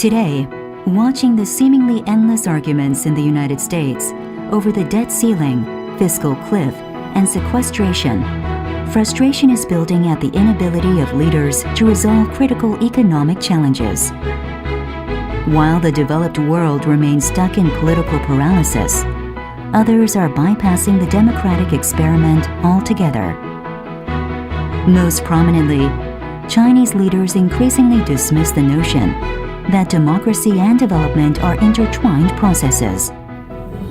Today, watching the seemingly endless arguments in the United States over the debt ceiling, fiscal cliff, and sequestration, frustration is building at the inability of leaders to resolve critical economic challenges. While the developed world remains stuck in political paralysis, others are bypassing the democratic experiment altogether. Most prominently, Chinese leaders increasingly dismiss the notion that democracy and development are intertwined processes.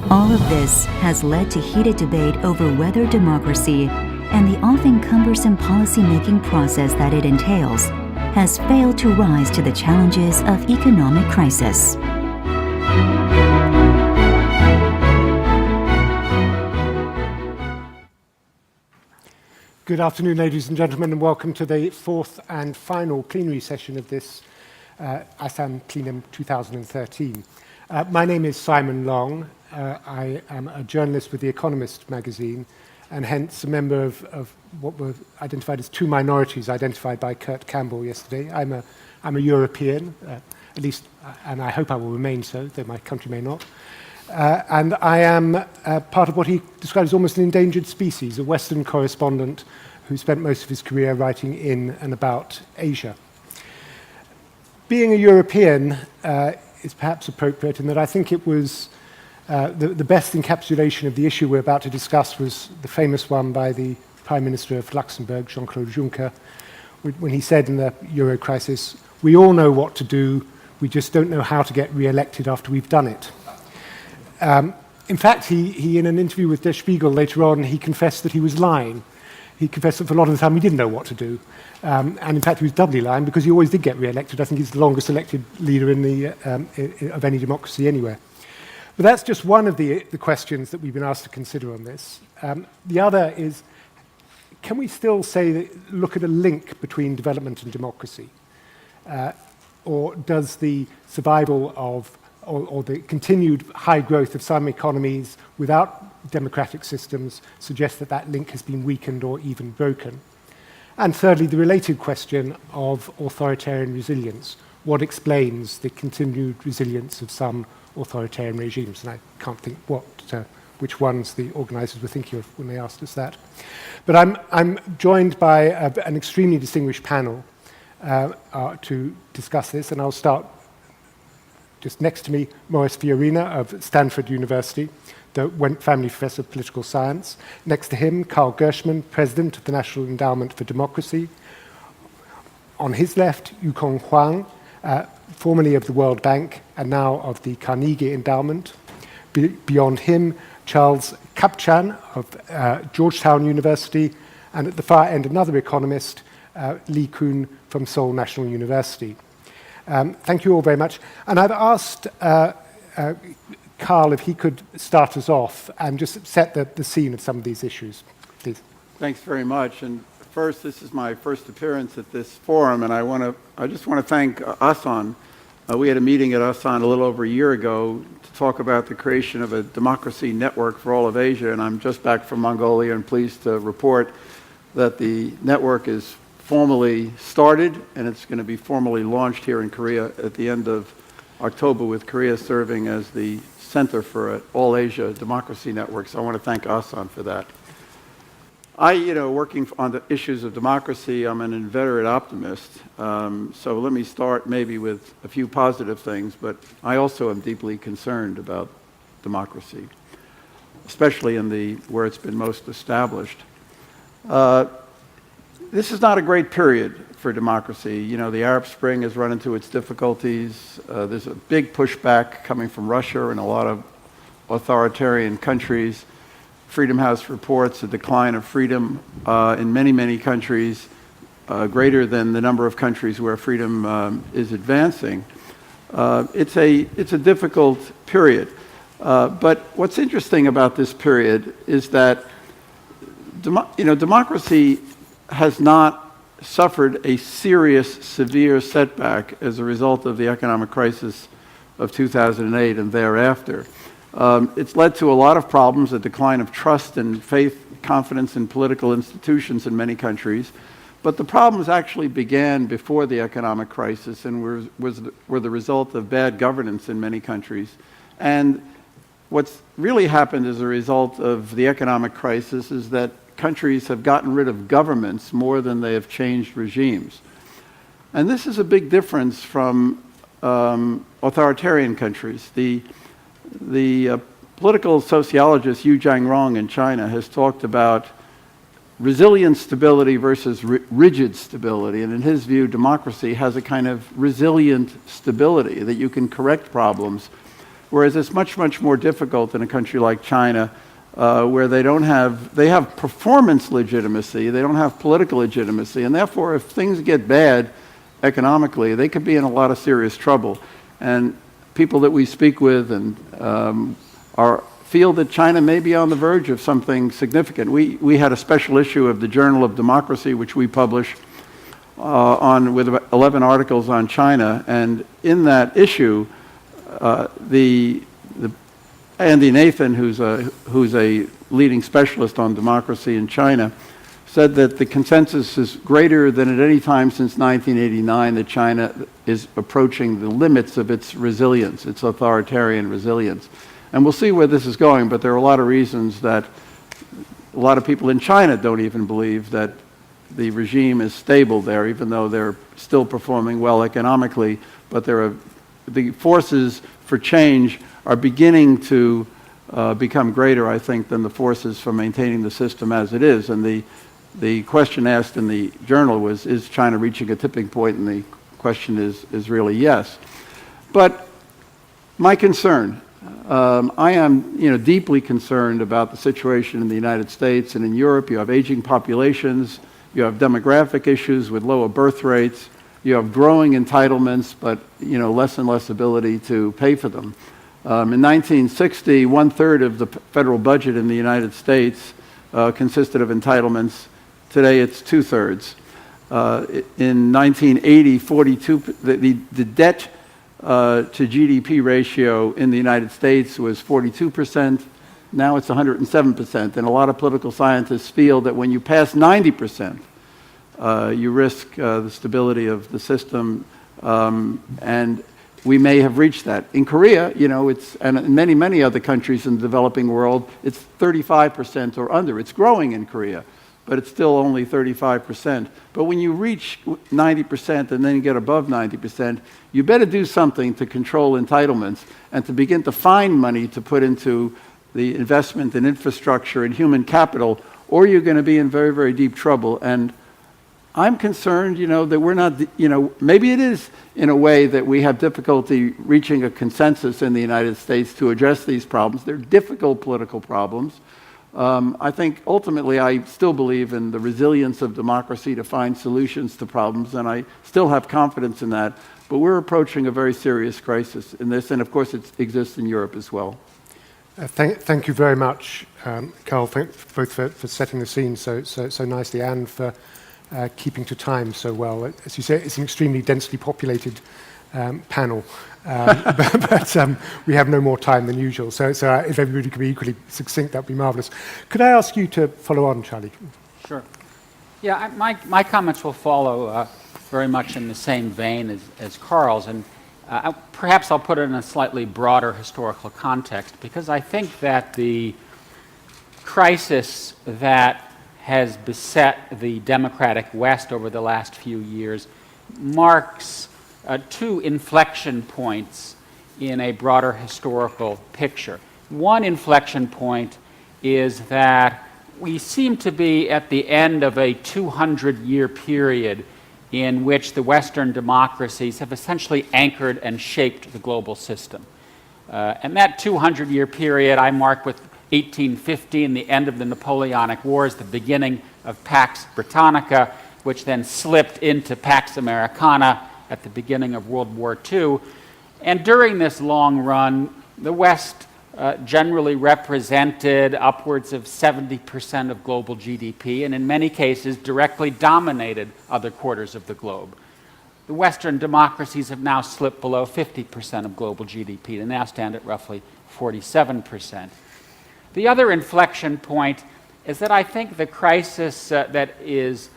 All of this has led to heated debate over whether democracy and the often cumbersome policy-making process that it entails has failed to rise to the challenges of economic crisis. Good afternoon, ladies and gentlemen, and welcome to the fourth and final plenary session of this Asan Plenum 2013. My name is Simon Long. I am a journalist with the Economist magazine, and hence a member of what were identified as two minorities identified by Kurt Campbell yesterday. I'm a European, at least, and I hope I will remain so, though my country may not. And I am part of what he described as almost an endangered species, a Western correspondent who spent most of his career writing in and about Asia. Being a European is perhaps appropriate in that I think it was the best encapsulation of the issue we're about to discuss was the famous one by the Prime Minister of Luxembourg, Jean-Claude Juncker, when he said in the Euro crisis, "We all know what to do, we just don't know how to get re-elected after we've done it." In fact, he in an interview with Der Spiegel later on, he confessed that he was lying. He confessed that for a lot of the time he didn't know what to do. And in fact, he was doubly lying because he always did get re-elected. I think he's the longest elected leader of any democracy anywhere. But that's just one of the questions that we've been asked to consider on this. The other is, can we still look at a link between development and democracy? Or does the survival of or the continued high growth of some economies without democratic systems suggest that that link has been weakened or even broken? And thirdly, the related question of authoritarian resilience. What explains the continued resilience of some authoritarian regimes? And I can't think which ones the organisers were thinking of when they asked us that. But I'm joined by an extremely distinguished panel to discuss this, and I'll start just next to me, Maurice Fiorina of Stanford University, the Wendt Family Professor of Political Science. Next to him, Gershman, President of the National Endowment for Democracy. On his left, Yukon Huang, formerly of the World Bank and now of the Carnegie Endowment. Beyond him, Charles Kupchan of Georgetown University, and at the far end, another economist, Keun from Seoul National University. Thank you all very much. And I've asked Carl if he could start us off and just set the scene of some of these issues, please. Thanks very much. And first, this is my first appearance at this forum, and I just want to thank Asan. We had a meeting at Asan a little over a year ago to talk about the creation of a democracy network for all of Asia, and I'm just back from Mongolia and pleased to report that the network is formally started, and it's going to be formally launched here in Korea at the end of October, with Korea serving as the center for an all-Asia democracy network. So I want to thank Asan for that. Working on the issues of democracy, I'm an inveterate optimist. So let me start maybe with a few positive things, but I also am deeply concerned about democracy, especially where it's been most established. This is not a great period for democracy. The Arab Spring has run into its difficulties. There's a big pushback coming from Russia and a lot of authoritarian countries. Freedom House reports a decline of freedom in many, many countries, greater than the number of countries where freedom is advancing. It's a difficult period. But what's interesting about this period is that democracy has not suffered a serious, severe setback as a result of the economic crisis of 2008 and thereafter. It's led to a lot of problems, a decline of trust and faith, confidence in political institutions in many countries, But the problems actually began before the economic crisis and were the result of bad governance in many countries. And what's really happened as a result of the economic crisis is that countries have gotten rid of governments more than they have changed regimes. And this is a big difference from authoritarian countries. The political sociologist Yu Jiangrong in China has talked about resilient stability versus rigid stability. And in his view, democracy has a kind of resilient stability that you can correct problems, whereas it's much, much more difficult in a country like China, where they have performance legitimacy, they don't have political legitimacy, and therefore if things get bad economically, they could be in a lot of serious trouble. And people that we speak with and feel that China may be on the verge of something significant. We had a special issue of the Journal of Democracy, which we publish with 11 articles on China, and in that issue, the Andy Nathan, who's a leading specialist on democracy in China, said that the consensus is greater than at any time since 1989 that China is approaching the limits of its resilience, its authoritarian resilience. And we'll see where this is going, but there are a lot of reasons that a lot of people in China don't even believe that the regime is stable there, even though they're still performing well economically. But the forces for change are beginning to become greater, I think, than the forces for maintaining the system as it is. And the question asked in the journal was, is China reaching a tipping point? And the question is really yes. But my concern, I am deeply concerned about the situation in the United States and in Europe. You have aging populations, you have demographic issues with lower birth rates, you have growing entitlements, but less and less ability to pay for them. In 1960, 1/3 of the federal budget in the United States consisted of entitlements. Today it's 2/3. In 1980, the debt to GDP ratio in the United States was 42%. Now it's 107%. And a lot of political scientists feel that when you pass 90%, you risk the stability of the system. And we may have reached that. In Korea, and in many, many other countries in the developing world, it's 35% or under. It's growing in Korea, but it's still only 35%. But when you reach 90% and then you get above 90%, you better do something to control entitlements and to begin to find money to put into the investment in infrastructure and human capital, or you're going to be in very, very deep trouble. And I'm concerned, that we're not, maybe it is in a way that we have difficulty reaching a consensus in the United States to address these problems. They're difficult political problems. I think ultimately I still believe in the resilience of democracy to find solutions to problems, and I still have confidence in that. But we're approaching a very serious crisis in this, and of course it exists in Europe as well. Thank you very much, Carl, both for setting the scene so nicely and for keeping to time so well. As you say, it's an extremely densely populated panel, but we have no more time than usual. So if everybody could be equally succinct, that would be marvelous. Could I ask you to follow on, Charlie? Sure. Yeah, my comments will follow very much in the same vein as Carl's, and perhaps I'll put it in a slightly broader historical context, because I think that the crisis that has beset the democratic West over the last few years marks two inflection points in a broader historical picture. One inflection point is that we seem to be at the end of a 200-year period in which the Western democracies have essentially anchored and shaped the global system. And that 200-year period I mark with 1815, the end of the Napoleonic Wars, the beginning of Pax Britannica, which then slipped into Pax Americana at the beginning of World War II. And during this long run, the West generally represented upwards of 70% of global GDP, and in many cases directly dominated other quarters of the globe. The Western democracies have now slipped below 50% of global GDP. They now stand at roughly 47%. The other inflection point is that I think the crisis that is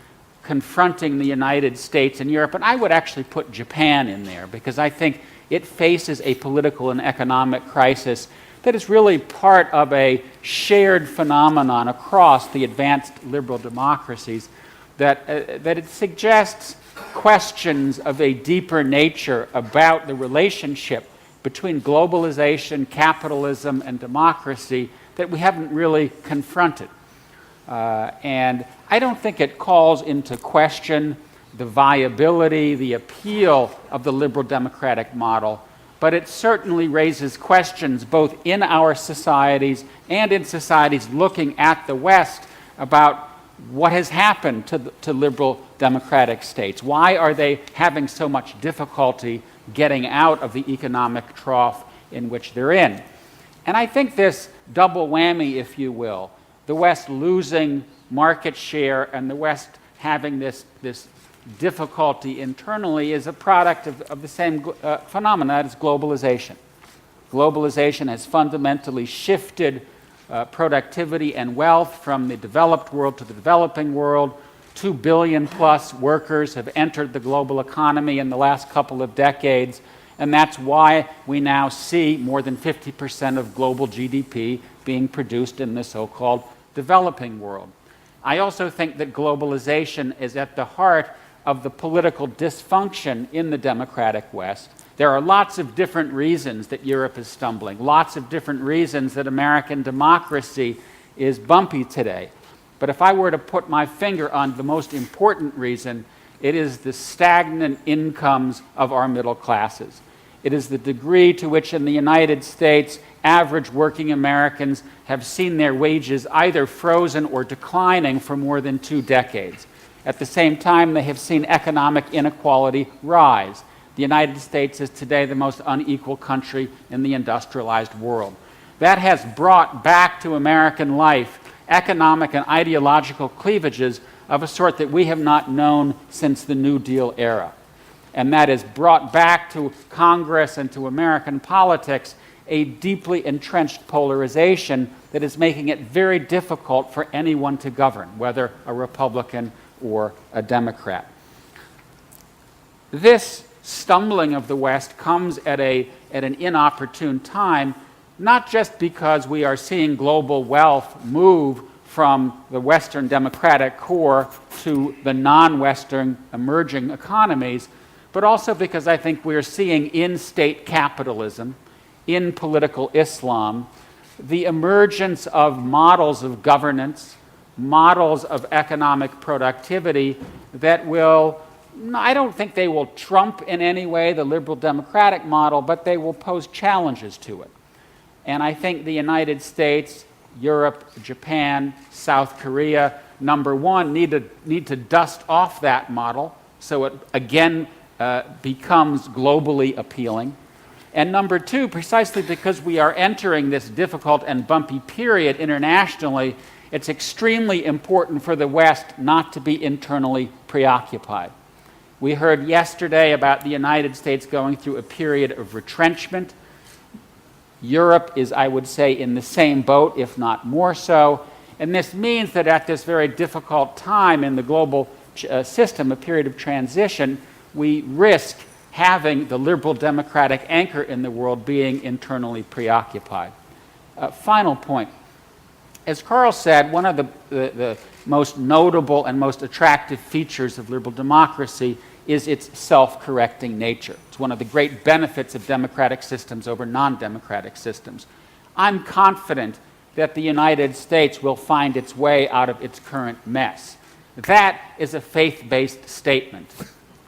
confronting the United States and Europe, and I would actually put Japan in there, because I think it faces a political and economic crisis that is really part of a shared phenomenon across the advanced liberal democracies, that it suggests questions of a deeper nature about the relationship between globalization, capitalism, and democracy that we haven't really confronted. And I don't think it calls into question the viability, the appeal of the liberal democratic model, but it certainly raises questions both in our societies and in societies looking at the West about what has happened to liberal democratic states. Why are they having so much difficulty getting out of the economic trough in which they're in? And I think this double whammy, if you will, the West losing market share and the West having this difficulty internally, is a product of the same phenomenon as globalization. Globalization has fundamentally shifted productivity and wealth from the developed world to the developing world. 2 billion plus workers have entered the global economy in the last couple of decades, and that's why we now see more than 50% of global GDP being produced in the so-called developing world. I also think that globalization is at the heart of the political dysfunction in the democratic West. There are lots of different reasons that Europe is stumbling, lots of different reasons that American democracy is bumpy today. But if I were to put my finger on the most important reason, it is the stagnant incomes of our middle classes. It is the degree to which in the United States, average working Americans have seen their wages either frozen or declining for more than 2 decades. At the same time, they have seen economic inequality rise. The United States is today the most unequal country in the industrialized world. That has brought back to American life economic and ideological cleavages of a sort that we have not known since the New Deal era. And that has brought back to Congress and to American politics a deeply entrenched polarization that is making it very difficult for anyone to govern, whether a Republican or a Democrat. This stumbling of the West comes at an inopportune time, not just because we are seeing global wealth move from the Western democratic core to the non-Western emerging economies, but also because I think we're seeing in state capitalism, in political Islam, the emergence of models of governance, models of economic productivity that will, I don't think they will trump in any way the liberal democratic model, but they will pose challenges to it. And I think the United States, Europe, Japan, South Korea, number one, need to dust off that model so it again becomes globally appealing. And number two, precisely because we are entering this difficult and bumpy period internationally, it's extremely important for the West not to be internally preoccupied. We heard yesterday about the United States going through a period of retrenchment. Europe is, I would say, in the same boat, if not more so. And this means that at this very difficult time in the global system, a period of transition, we risk having the liberal democratic anchor in the world being internally preoccupied. Final point. As Carl said, one of the most notable and most attractive features of liberal democracy is its self-correcting nature. It's one of the great benefits of democratic systems over non-democratic systems. I'm confident that the United States will find its way out of its current mess. That is a faith-based statement.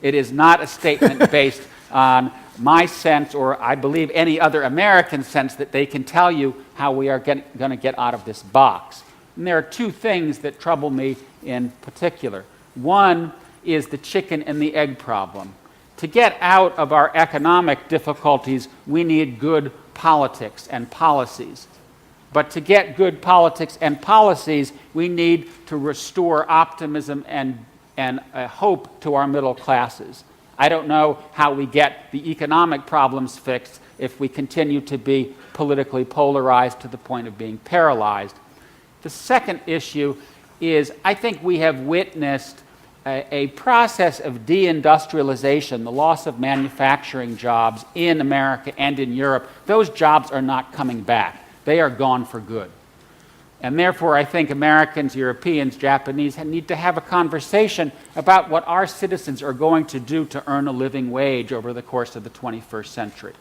It is not a statement based on my sense, or I believe any other American sense, that they can tell you how we are going to get out of this box. And there are two things that trouble me in particular. One is the chicken and the egg problem. To get out of our economic difficulties, we need good politics and policies. But to get good politics and policies, we need to restore optimism and hope to our middle classes. I don't know how we get the economic problems fixed if we continue to be politically polarized to the point of being paralyzed. The second issue is I think we have witnessed a process of deindustrialization, the loss of manufacturing jobs in America and in Europe. Those jobs are not coming back. They are gone for good. And therefore, I think Americans, Europeans, Japanese need to have a conversation about what our citizens are going to do to earn a living wage over the course of the 21st century.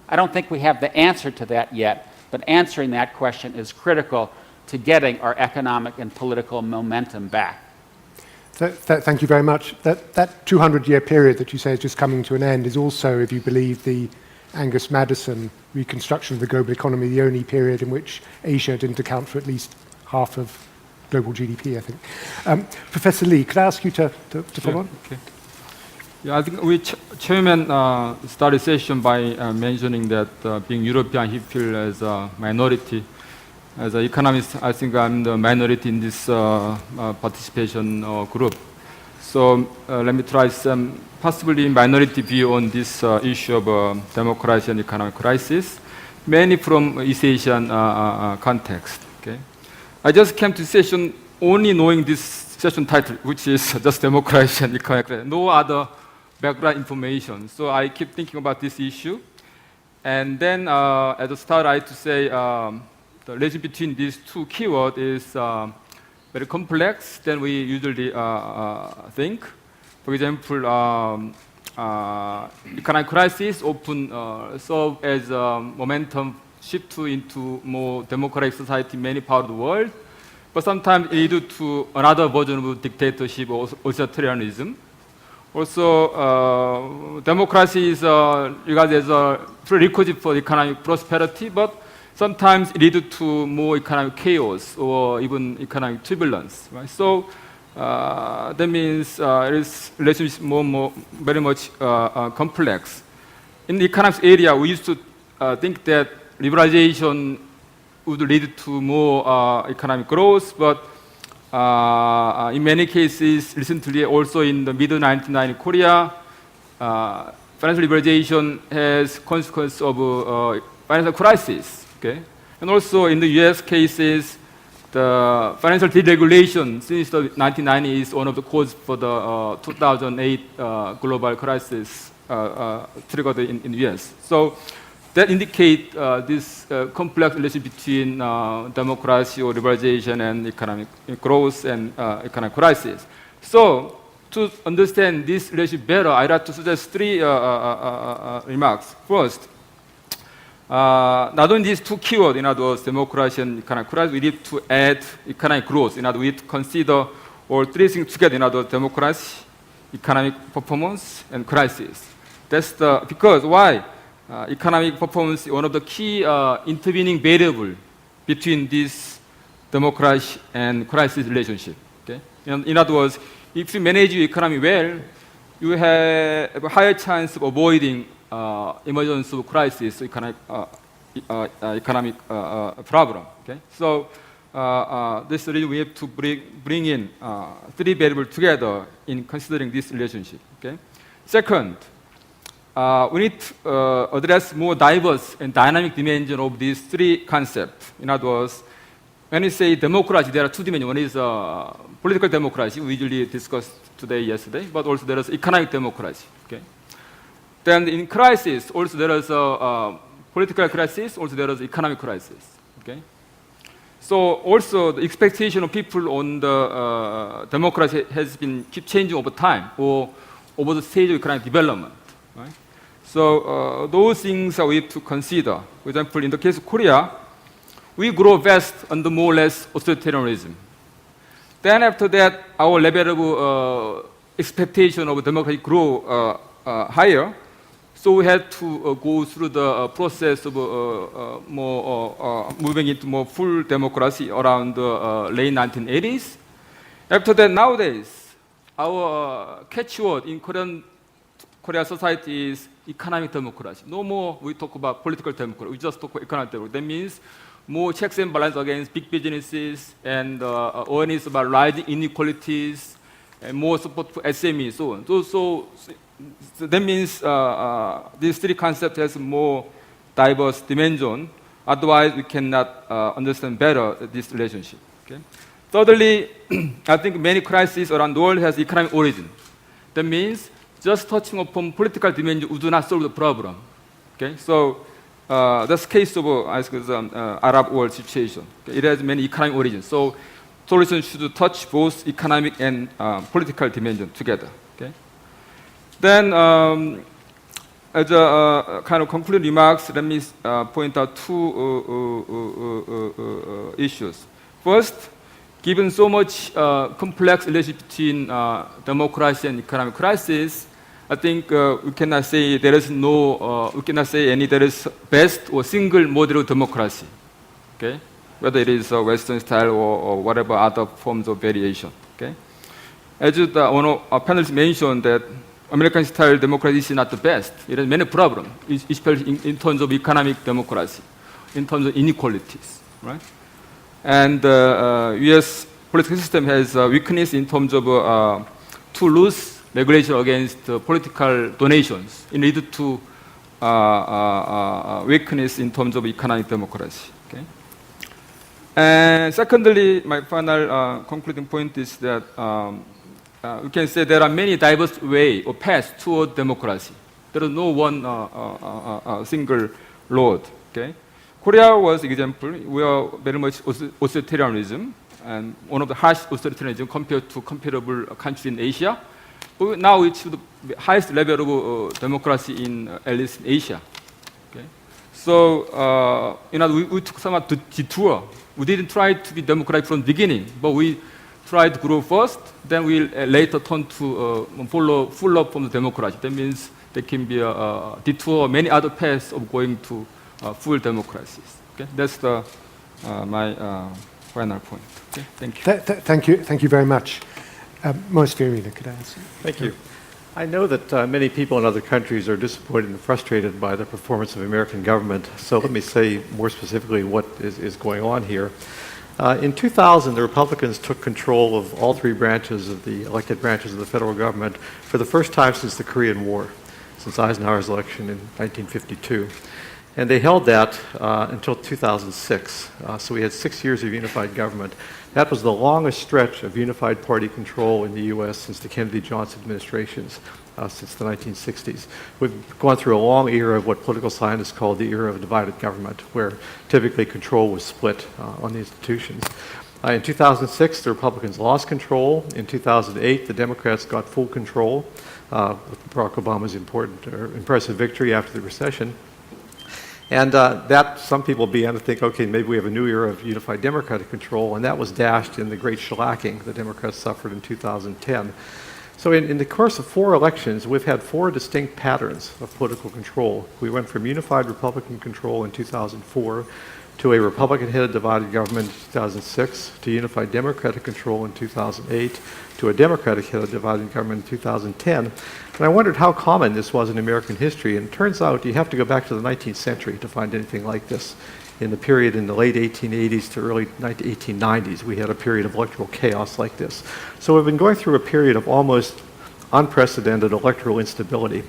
I don't think we have the answer to that yet, but answering that question is critical to getting our economic and political momentum back. Thank you very much. That 200-year period that you say is just coming to an end is also, if you believe the Angus Madison reconstruction of the global economy, the only period in which Asia didn't account for at least half of global GDP, I think. Professor Lee, could I ask you to follow on? Okay. Yeah, I think we chairman started session by mentioning that being European, he feels as a minority. As an economist, I think I'm the minority in this participation group. So let me try some possibly minority view on this issue of democracy and economic crisis, mainly from East Asian context. Okay, I just came to session only knowing this session title, which is just democracy and economic crisis, no other background information. So I keep thinking about this issue, and then at the start I had to say the relation between these two keywords is very complex than we usually think. For example, economic crisis often serve as a momentum shift into more democratic society in many parts of the world, but sometimes it leads to another version of dictatorship or authoritarianism. Also, democracy is regarded as a prerequisite for economic prosperity, but sometimes it leads to more economic chaos or even economic turbulence. Right? So that means its relationship is very much complex. In the economics area, we used to think that liberalization would lead to more economic growth, but in many cases, recently, also in the mid-1990s Korea, financial liberalization has consequence of financial crisis. Okay, and also in the U.S. cases, the financial deregulation since the 1990s is one of the causes for the 2008 global crisis triggered in the U.S. So that indicates this complex relationship between democracy or liberalization and economic growth and economic crisis. So to understand this relationship better, I'd like to suggest three remarks. First, not only these two keywords, in other words, democracy and economic crisis, we need to add economic growth. In other words, we need to consider all three things together. In other words, democracy, economic performance, and crisis. That's because why? Economic performance is one of the key intervening variables between this democracy and crisis relationship. Okay? In other words, if you manage your economy well, you have a higher chance of avoiding emergence of crisis, economic problem. Okay, so this is the reason we have to bring in three variables together in considering this relationship. Okay. Second, we need to address more diverse and dynamic dimension of these three concepts. In other words, when we say democracy, there are two dimensions. One is political democracy, we usually discussed today, yesterday, but also there is economic democracy. Okay. Then in crisis, also there is a political crisis, also there is economic crisis. Okay? So also the expectation of people on the democracy has been keep changing over time or over the stage of economic development. Right? So those things we have to consider. For example, in the case of Korea, we grow fast under more or less authoritarianism. Then after that, our level of expectation of democracy grow higher. So we had to go through the process of moving into more full democracy around the late 1980s. After that, nowadays, our catchword in Korean society is economic democracy. No more we talk about political democracy. We just talk about economic democracy. That means more checks and balances against big businesses and awareness about rising inequalities and more support for SMEs, so on. So that means these three concepts has more diverse dimension. Otherwise, we cannot understand better this relationship. Okay? Thirdly, I think many crises around the world has economic origin. That means just touching upon political dimension would not solve the problem. Okay, so that's the case of Arab world situation. Okay? It has many economic origins. So solution should touch both economic and political dimension together. Okay. Then, as a kind of concluding remarks, let me point out two issues. First, given so much complex relationship between democracy and economic crisis, I think we cannot say there is no, we cannot say any there is best or single model of democracy, okay? Whether it is Western style or whatever other forms of variation, okay? As one of our panelists mentioned that American style democracy is not the best. It has many problems, especially in terms of economic democracy, in terms of inequalities, right? And U.S. political system has weakness in terms of too loose regulation against political donations in order to weakness in terms of economic democracy. Okay? And secondly, my final concluding point is that we can say there are many diverse ways or paths toward democracy. There is no one single road. Okay? Korea was an example. We are very much authoritarianism, and one of the harsh authoritarianism compared to comparable countries in Asia. But now it's the highest level of democracy in at least in Asia. Okay? So we took some detour. We didn't try to be democratic from the beginning, but we tried to grow first. Then we later turn to follow full up from the democracy. That means there can be a detour, many other paths of going to full democracies. Okay? That's my final point. Okay? Thank you. Thank you very much. Most Fiorina, could I ask you? Thank you. I know that many people in other countries are disappointed and frustrated by the performance of American government. So let me say more specifically what is going on here. In 2000, the Republicans took control of all three branches of the elected branches of the federal government for the first time since the Korean War, since Eisenhower's election in 1952. And they held that until 2006. So we had 6 years of unified government. That was the longest stretch of unified party control in the U.S. since the Kennedy-Johnson administrations, since the 1960s. We've gone through a long era of what political scientists call the era of divided government, where typically control was split on the institutions. In 2006, the Republicans lost control. In 2008, the Democrats got full control with Barack Obama's impressive victory after the recession. And that, some people began to think, okay, maybe we have a new era of unified Democratic control, and that was dashed in the great shellacking the Democrats suffered in 2010. So in the course of 4 elections, we've had 4 distinct patterns of political control. We went from unified Republican control in 2004 to a Republican-headed divided government in 2006, to unified Democratic control in 2008, to a Democratic-headed divided government in 2010. And I wondered how common this was in American history. And it turns out you have to go back to the 19th century to find anything like this. In the period in the late 1880s to early 1890s, we had a period of electoral chaos like this. So we've been going through a period of almost unprecedented electoral instability.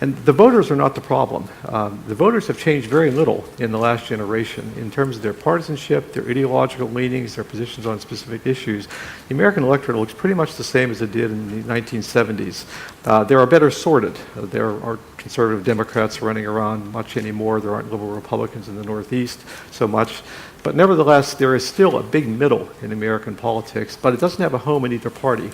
And the voters are not the problem. The voters have changed very little in the last generation in terms of their partisanship, their ideological leanings, their positions on specific issues. The American electorate looks pretty much the same as it did in the 1970s. They are better sorted. There aren't conservative Democrats running around much anymore. There aren't liberal Republicans in the Northeast so much. But nevertheless, there is still a big middle in American politics, but it doesn't have a home in either party.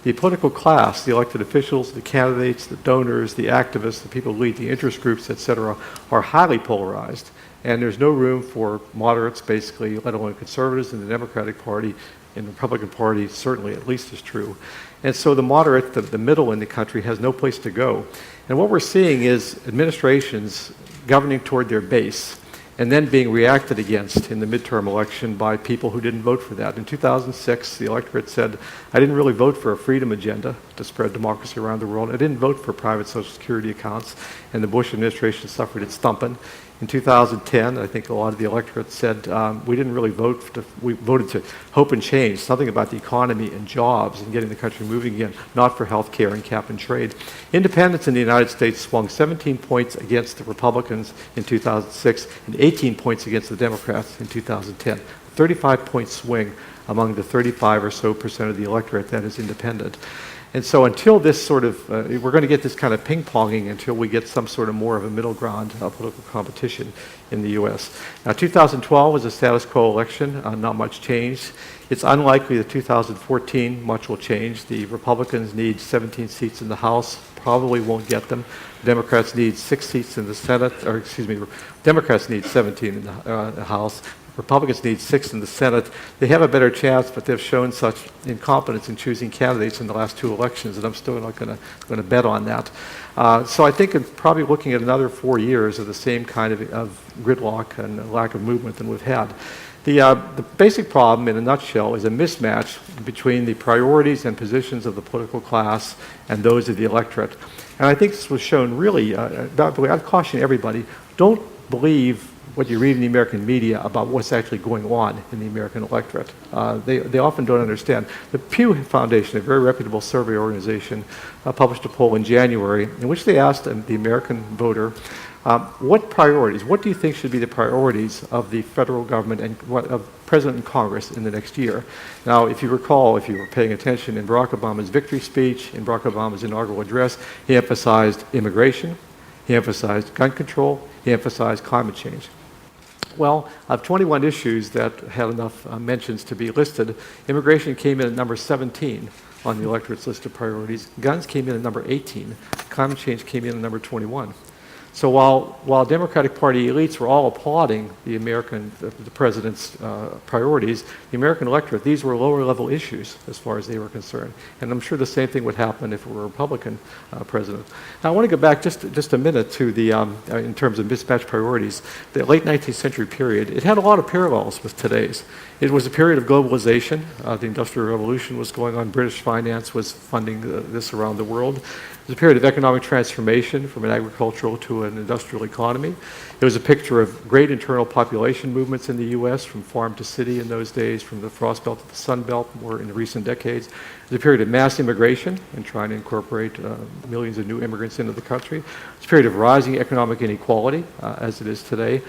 The political class, the elected officials, the candidates, the donors, the activists, the people who lead the interest groups, etc., are highly polarized. And there's no room for moderates, basically, let alone conservatives in the Democratic Party. In the Republican Party, certainly at least as true. And so the moderate, the middle in the country, has no place to go. And what we're seeing is administrations governing toward their base, and then being reacted against in the midterm election by people who didn't vote for that. In 2006, the electorate said, I didn't really vote for a freedom agenda to spread democracy around the world. I didn't vote for private Social Security accounts, and the Bush administration suffered its thumping. In 2010, I think a lot of the electorate said, we didn't really vote, we voted to hope and change, something about the economy and jobs and getting the country moving again, not for health care and cap and trade. Independents in the United States swung 17 points against the Republicans in 2006 and 18 points against the Democrats in 2010. 35-point swing among the 35 or so percent of the electorate that is independent. And so until this sort of, we're going to get this kind of ping-ponging until we get some sort of more of a middle ground political competition in the U.S. Now, 2012 was a status quo election, not much changed. It's unlikely that 2014 much will change. The Republicans need 17 seats in the House, probably won't get them. Democrats need 6 seats in the Senate, or excuse me, Democrats need 17 in the House. Republicans need 6 in the Senate. They have a better chance, but they've shown such incompetence in choosing candidates in the last 2 elections that I'm still not going to bet on that. So I think it's probably looking at another 4 years of the same kind of gridlock and lack of movement than we've had. The basic problem, in a nutshell, is a mismatch between the priorities and positions of the political class and those of the electorate. And I think this was shown really, I'd caution everybody, don't believe what you read in the American media about what's actually going on in the American electorate. They often don't understand. The Pew Foundation, a very reputable survey organization, published a poll in January in which they asked the American voter, what priorities, what do you think should be the priorities of the federal government and of President and Congress in the next year? Now, if you recall, if you were paying attention, in Barack Obama's victory speech, in Barack Obama's inaugural address, he emphasized immigration, he emphasized gun control, he emphasized climate change. Well, of 21 issues that had enough mentions to be listed, immigration came in at number 17 on the electorate's list of priorities. Guns came in at number 18. Climate change came in at number 21. So while Democratic Party elites were all applauding the president's priorities, the American electorate, these were lower level issues as far as they were concerned. And I'm sure the same thing would happen if it were a Republican president. Now I want to go back just a minute to the, in terms of mismatched priorities, the late 19th century period. It had a lot of parallels with today's. It was a period of globalization. The Industrial Revolution was going on. British finance was funding this around the world. It was a period of economic transformation from an agricultural to an industrial economy. It was a picture of great internal population movements in the U.S., from farm to city in those days, from the Frost Belt to the Sun Belt, more in the recent decades. It was a period of mass immigration and trying to incorporate millions of new immigrants into the country. It was a period of rising economic inequality, as it is today.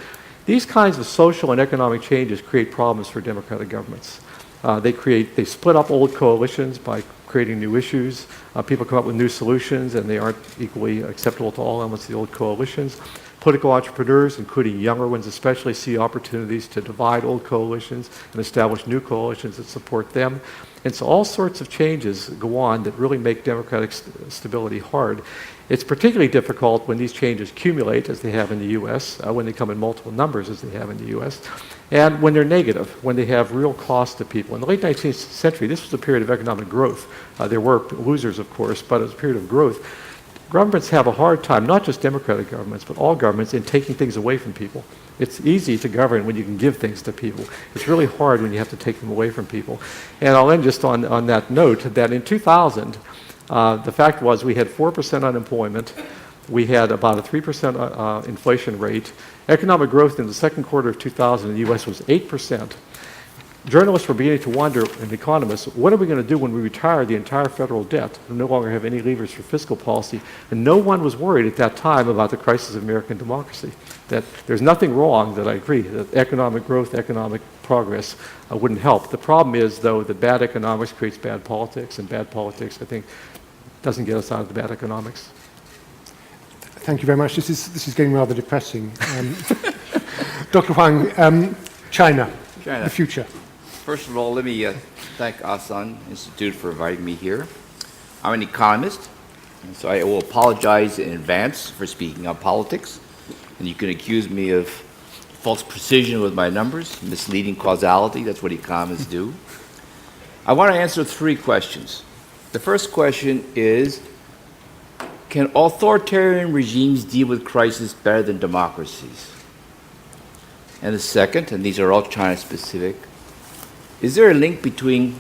These kinds of social and economic changes create problems for democratic governments. They split up old coalitions by creating new issues. People come up with new solutions, and they aren't equally acceptable to all elements of the old coalitions. Political entrepreneurs, including younger ones especially, see opportunities to divide old coalitions and establish new coalitions that support them. And so all sorts of changes go on that really make democratic stability hard. It's particularly difficult when these changes accumulate, as they have in the U.S., when they come in multiple numbers, as they have in the U.S., and when they're negative, when they have real cost to people. In the late 19th century, this was a period of economic growth. There were losers, of course, but it was a period of growth. Governments have a hard time, not just democratic governments, but all governments, in taking things away from people. It's easy to govern when you can give things to people. It's really hard when you have to take them away from people. And I'll end just on that note that in 2000, the fact was we had 4% unemployment. We had about a 3% inflation rate. Economic growth in the second quarter of 2000 in the U.S. was 8%. Journalists were beginning to wonder, and economists, what are we going to do when we retire the entire federal debt and no longer have any levers for fiscal policy? And no one was worried at that time about the crisis of American democracy. That there's nothing wrong, that I agree, that economic growth, economic progress wouldn't help. The problem is, though, that bad economics creates bad politics, and bad politics, I think, doesn't get us out of the bad economics. Thank you very much. This is getting rather depressing. Dr. Huang, China, the future. First of all, let me thank Asan Institute for inviting me here. I'm an economist, and so I will apologize in advance for speaking on politics. And you can accuse me of false precision with my numbers, misleading causality. That's what economists do. I want to answer 3 questions. The first question is, can authoritarian regimes deal with crisis better than democracies? And the second, and these are all China-specific, is there a link between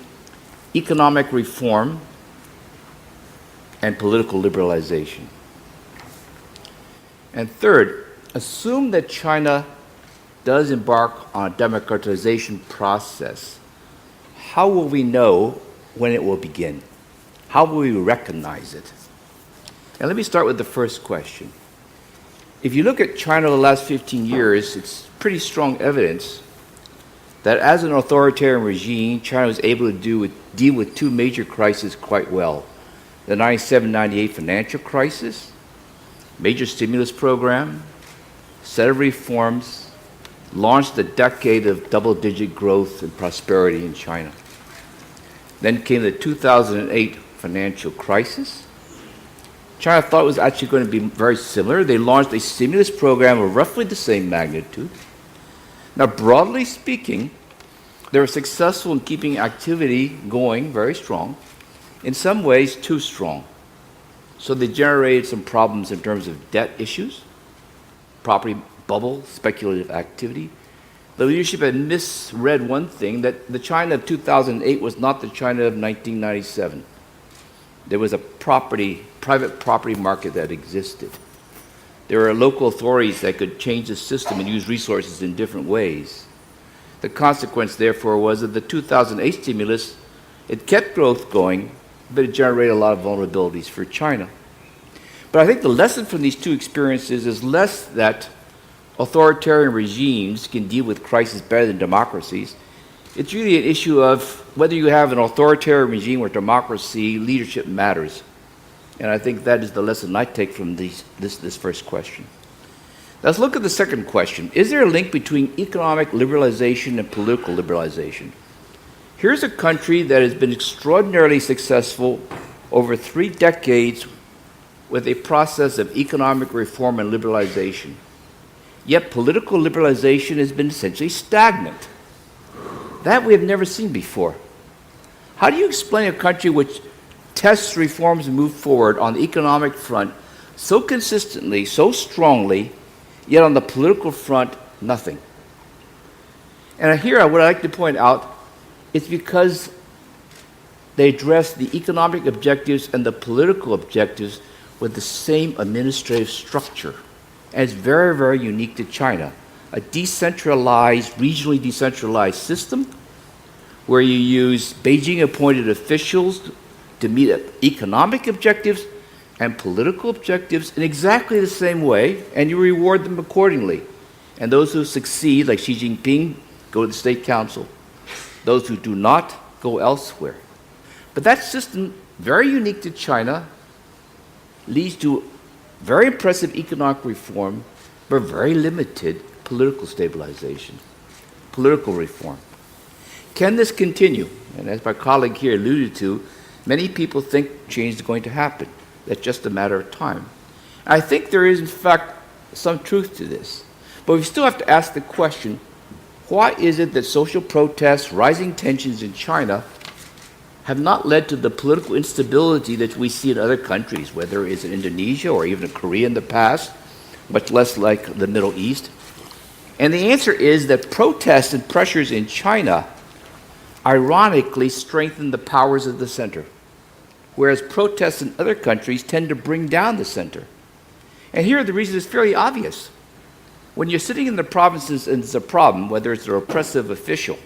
economic reform and political liberalization? And third, assume that China does embark on a democratization process. How will we know when it will begin? How will we recognize it? And let me start with the first question. If you look at China over the last 15 years, it's pretty strong evidence that as an authoritarian regime, China was able to deal with two major crises quite well. The 97-98 financial crisis, major stimulus program, set of reforms, launched a decade of double-digit growth and prosperity in China. Then came the 2008 financial crisis. China thought it was actually going to be very similar. They launched a stimulus program of roughly the same magnitude. Now, broadly speaking, they were successful in keeping activity going very strong, in some ways too strong. So they generated some problems in terms of debt issues, property bubble, speculative activity. The leadership had misread one thing, that the China of 2008 was not the China of 1997. There was a private property market that existed. There were local authorities that could change the system and use resources in different ways. The consequence, therefore, was that the 2008 stimulus, it kept growth going, but it generated a lot of vulnerabilities for China. But I think the lesson from these two experiences is less that authoritarian regimes can deal with crisis better than democracies. It's really an issue of whether you have an authoritarian regime or democracy, leadership matters. And I think that is the lesson I take from this first question. Let's look at the second question. Is there a link between economic liberalization and political liberalization? Here's a country that has been extraordinarily successful over 3 decades with a process of economic reform and liberalization. Yet political liberalization has been essentially stagnant. That we have never seen before. How do you explain a country which tests reforms and moves forward on the economic front so consistently, so strongly, yet on the political front, nothing? And here I would like to point out, it's because they address the economic objectives and the political objectives with the same administrative structure. And it's very, very unique to China. A decentralized, regionally decentralized system where you use Beijing-appointed officials to meet economic objectives and political objectives in exactly the same way, and you reward them accordingly. And those who succeed, like Xi Jinping, go to the State Council. Those who do not, go elsewhere. But that system, very unique to China, leads to very impressive economic reform, but very limited political stabilization, political reform. Can this continue? And as my colleague here alluded to, many people think change is going to happen. That's just a matter of time. I think there is, in fact, some truth to this. But we still have to ask the question, why is it that social protests, rising tensions in China have not led to the political instability that we see in other countries, whether it's in Indonesia or even in Korea in the past, much less like the Middle East? And the answer is that protests and pressures in China ironically strengthen the powers of the center, whereas protests in other countries tend to bring down the center. And here the reason is fairly obvious. When you're sitting in the provinces and it's a problem, whether it's an oppressive official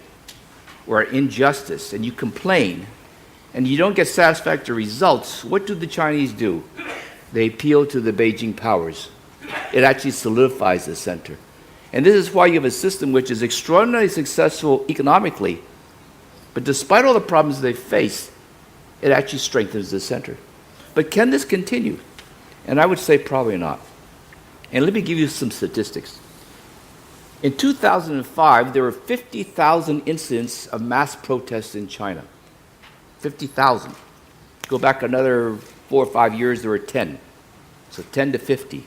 or injustice, and you complain, and you don't get satisfactory results, what do the Chinese do? They appeal to the Beijing powers. It actually solidifies the center. And this is why you have a system which is extraordinarily successful economically, but despite all the problems they face, it actually strengthens the center. But can this continue? And I would say probably not. And let me give you some statistics. In 2005, there were 50,000 incidents of mass protests in China. 50,000. Go back another 4 or 5 years, there were 10. So 10 to 50.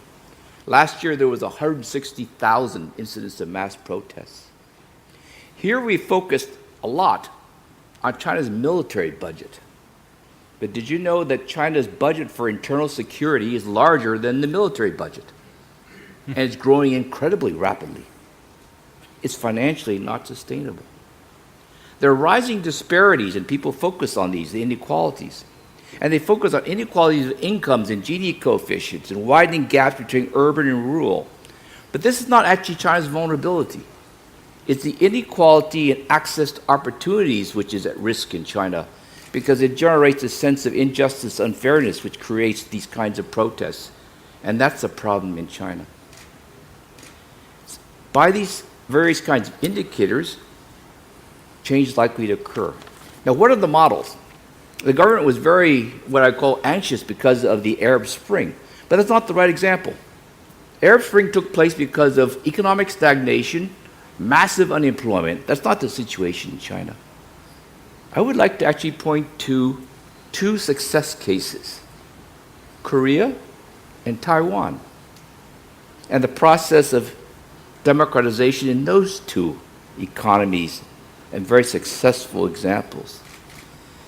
Last year, there was 160,000 incidents of mass protests. Here we focused a lot on China's military budget. But did you know that China's budget for internal security is larger than the military budget? And it's growing incredibly rapidly. It's financially not sustainable. There are rising disparities, and people focus on these, the inequalities. And they focus on inequalities of incomes and Gini coefficients and widening gaps between urban and rural. But this is not actually China's vulnerability. It's the inequality and access to opportunities which is at risk in China, because it generates a sense of injustice, unfairness, which creates these kinds of protests. And that's a problem in China. By these various kinds of indicators, change is likely to occur. Now, what are the models? The government was very, what I call, anxious because of the Arab Spring, but that's not the right example. Arab Spring took place because of economic stagnation, massive unemployment. That's not the situation in China. I would like to actually point to two success cases, Korea and Taiwan, and the process of democratization in those two economies and very successful examples.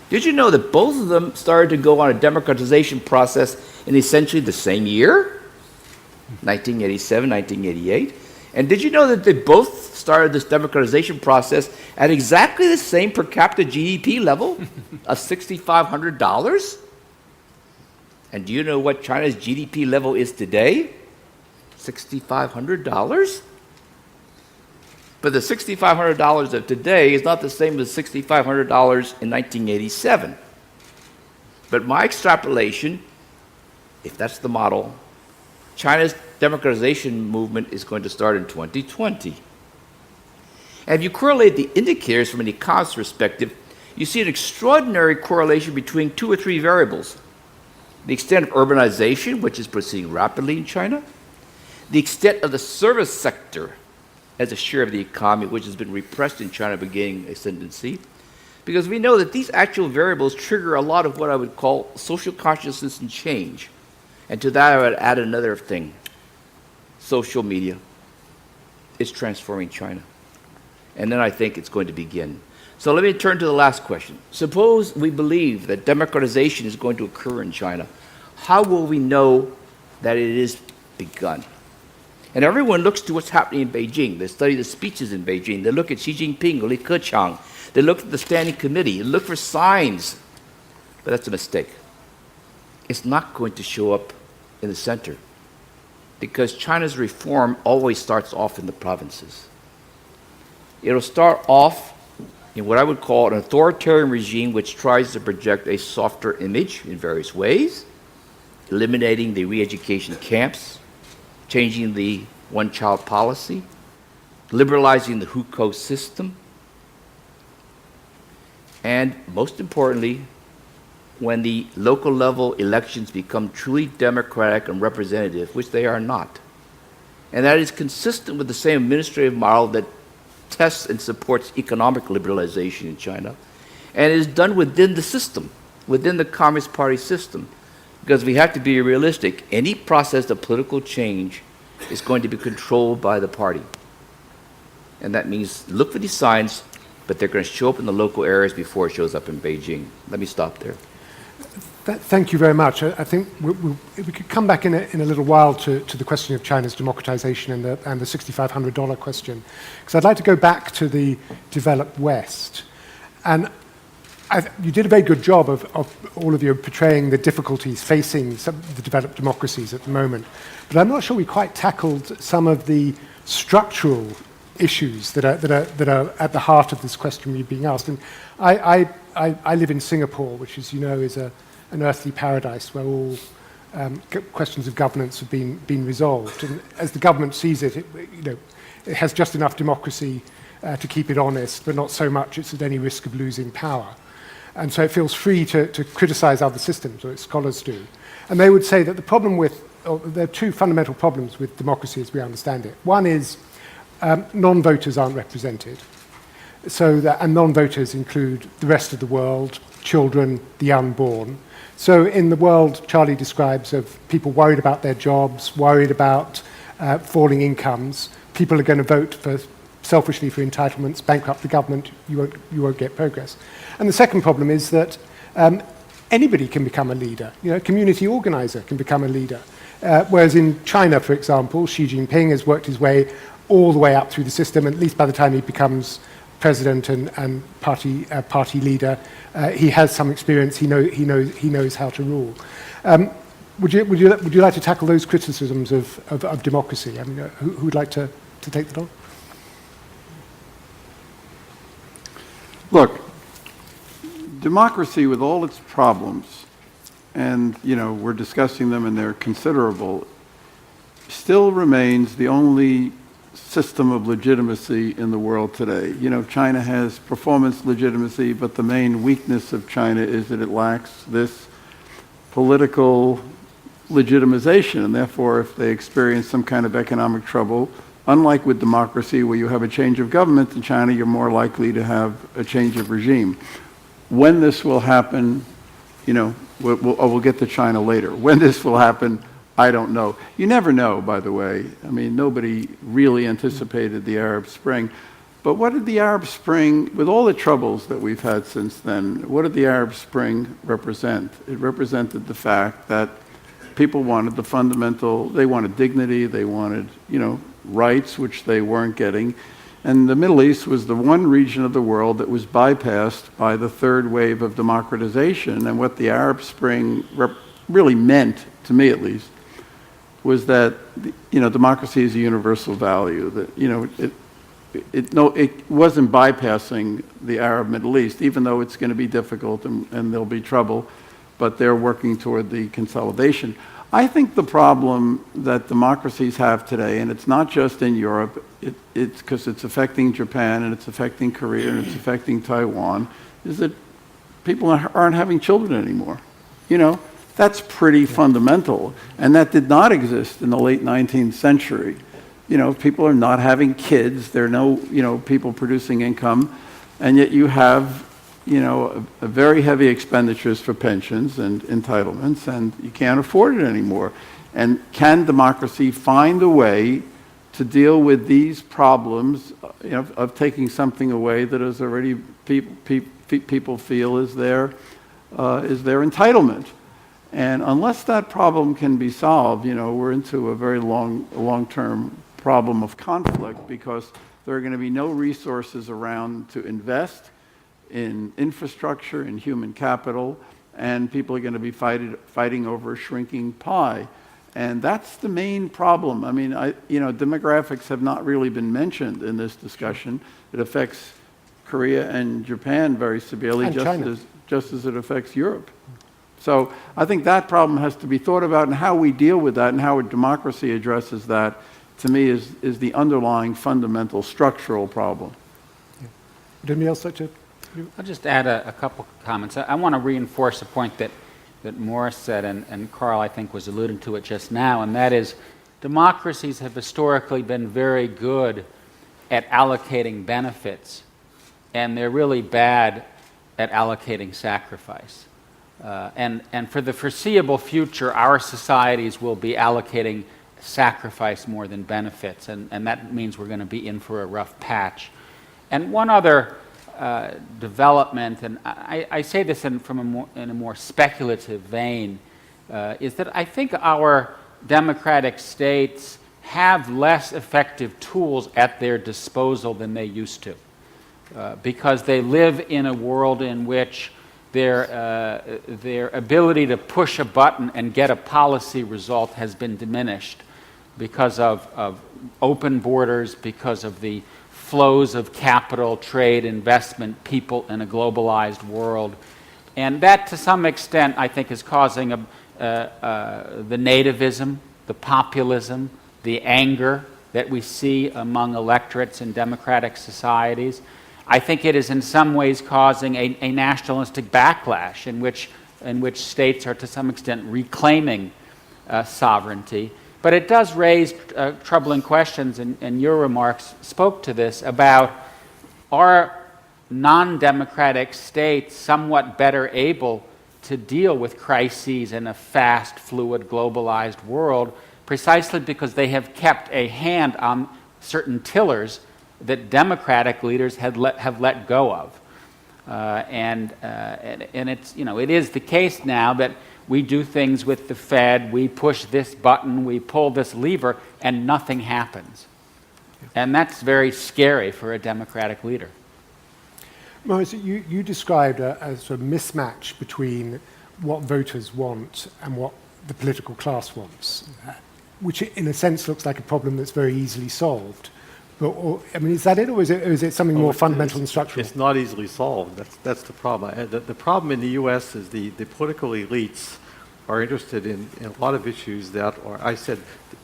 Did you know that both of them started to go on a democratization process in essentially the same year? 1987, 1988. And did you know that they both started this democratization process at exactly the same per capita GDP level of $6,500? And do you know what China's GDP level is today? $6,500? But the $6,500 of today is not the same as $6,500 in 1987. But my extrapolation, if that's the model, China's democratization movement is going to start in 2020. And if you correlate the indicators from an economist's perspective, you see an extraordinary correlation between two or three variables. The extent of urbanization, which is proceeding rapidly in China, the extent of the service sector as a share of the economy, which has been repressed in China, beginning ascendancy, because we know that these actual variables trigger a lot of what I would call social consciousness and change. And to that, I would add another thing. Social media is transforming China. And then I think it's going to begin. So let me turn to the last question. Suppose we believe that democratization is going to occur in China. How will we know that it is begun? And everyone looks to what's happening in Beijing. They study the speeches in Beijing. They look at Xi Jinping, Li Keqiang. They look at the Standing Committee. They look for signs. But that's a mistake. It's not going to show up in the center, because China's reform always starts off in the provinces. It'll start off in what I would call an authoritarian regime which tries to project a softer image in various ways, eliminating the re-education camps, changing the one-child policy, liberalizing the hukou system, and most importantly, when the local level elections become truly democratic and representative, which they are not. And that is consistent with the same administrative model that tests and supports economic liberalization in China, and is done within the system, within the Communist Party system, because we have to be realistic. Any process of political change is going to be controlled by the party. And that means look for these signs, but they're going to show up in the local areas before it shows up in Beijing. Let me stop there. Thank you very much. I think we could come back in a little while to the question of China's democratization and the $6,500 question, because I'd like to go back to the developed West. And you did a very good job of all of you portraying the difficulties facing some of the developed democracies at the moment. But I'm not sure we quite tackled some of the structural issues that are at the heart of this question we're being asked. And I live in Singapore, which, as you know, is an earthly paradise where all questions of governance have been resolved. And as the government sees it, it has just enough democracy to keep it honest, but not so much it's at any risk of losing power. And so it feels free to criticize other systems, or its scholars do. And they would say that there are two fundamental problems with democracy as we understand it. One is non-voters aren't represented. And non-voters include the rest of the world, children, the unborn. So in the world Charlie describes of people worried about their jobs, worried about falling incomes, people are going to vote selfishly for entitlements, bankrupt the government, you won't get progress. And the second problem is that anybody can become a leader. A community organizer can become a leader. Whereas in China, for example, Xi Jinping has worked his way all the way up through the system, at least by the time he becomes president and party leader, he has some experience. He knows how to rule. Would you like to tackle those criticisms of democracy? I mean, who would like to take that on? Look, democracy with all its problems, and we're discussing them and they're considerable, still remains the only system of legitimacy in the world today. You know, China has performance legitimacy, but the main weakness of China is that it lacks this political legitimization, and therefore if they experience some kind of economic trouble, unlike with democracy where you have a change of government, in China you're more likely to have a change of regime. When this will happen, you know, we'll get to China later. When this will happen, I don't know. You never know, by the way. I mean, nobody really anticipated the Arab Spring. But what did the Arab Spring, with all the troubles that we've had since then, what did the Arab Spring represent? It represented the fact that people wanted the fundamental, they wanted dignity, they wanted, you know, rights, which they weren't getting. And the Middle East was the one region of the world that was bypassed by the third wave of democratization. And what the Arab Spring really meant, to me at least, was that, you know, democracy is a universal value. That, you know, it wasn't bypassing the Arab Middle East, even though it's going to be difficult and there'll be trouble, but they're working toward the consolidation. I think the problem that democracies have today, and it's not just in Europe, it's because it's affecting Japan and it's affecting Korea and it's affecting Taiwan, is that people aren't having children anymore. You know, that's pretty fundamental, and that did not exist in the late 19th century. You know, people are not having kids, there are no, you know, people producing income, and yet you have, you know, a very heavy expenditures for pensions and entitlements, and you can't afford it anymore. And can democracy find a way to deal with these problems, you know, of taking something away that is already people feel is their entitlement? And unless that problem can be solved, you know, we're into a very long-term problem of conflict, because there are going to be no resources around to invest in infrastructure, in human capital, and people are going to be fighting over a shrinking pie. And that's the main problem. I mean, you know, demographics have not really been mentioned in this discussion. It affects Korea and Japan very severely, just as it affects Europe. So I think that problem has to be thought about, and how we deal with that and how a democracy addresses that, to me, is the underlying fundamental structural problem. Yeah. Would anybody else like to? I'll just add a couple comments. I want to reinforce a point that Morris said, and Carl, I think, was alluding to it just now, and that is democracies have historically been very good at allocating benefits, and they're really bad at allocating sacrifice. And for the foreseeable future, our societies will be allocating sacrifice more than benefits, and that means we're going to be in for a rough patch. And one other development, and I say this in a more speculative vein, is that I think our democratic states have less effective tools at their disposal than they used to, because they live in a world in which their ability to push a button and get a policy result has been diminished because of open borders, because of the flows of capital, trade, investment, people in a globalized world. And that, to some extent, I think, is causing the nativism, the populism, the anger that we see among electorates in democratic societies. I think it is in some ways causing a nationalistic backlash in which states are to some extent reclaiming sovereignty. But it does raise troubling questions, and your remarks spoke to this, about are non-democratic states somewhat better able to deal with crises in a fast, fluid, globalized world, precisely because they have kept a hand on certain tillers that democratic leaders have let go of, and it's, you know, it is the case now that we do things with the Fed, we push this button, we pull this lever, and nothing happens, and that's very scary for a democratic leader. Morris, you described a sort of mismatch between what voters want and what the political class wants, which in a sense looks like a problem that's very easily solved. I mean, is that it, or is it something more fundamental and structural? It's not easily solved. That's the problem. The problem in the U.S. is the political elites are interested in a lot of issues that are, I said,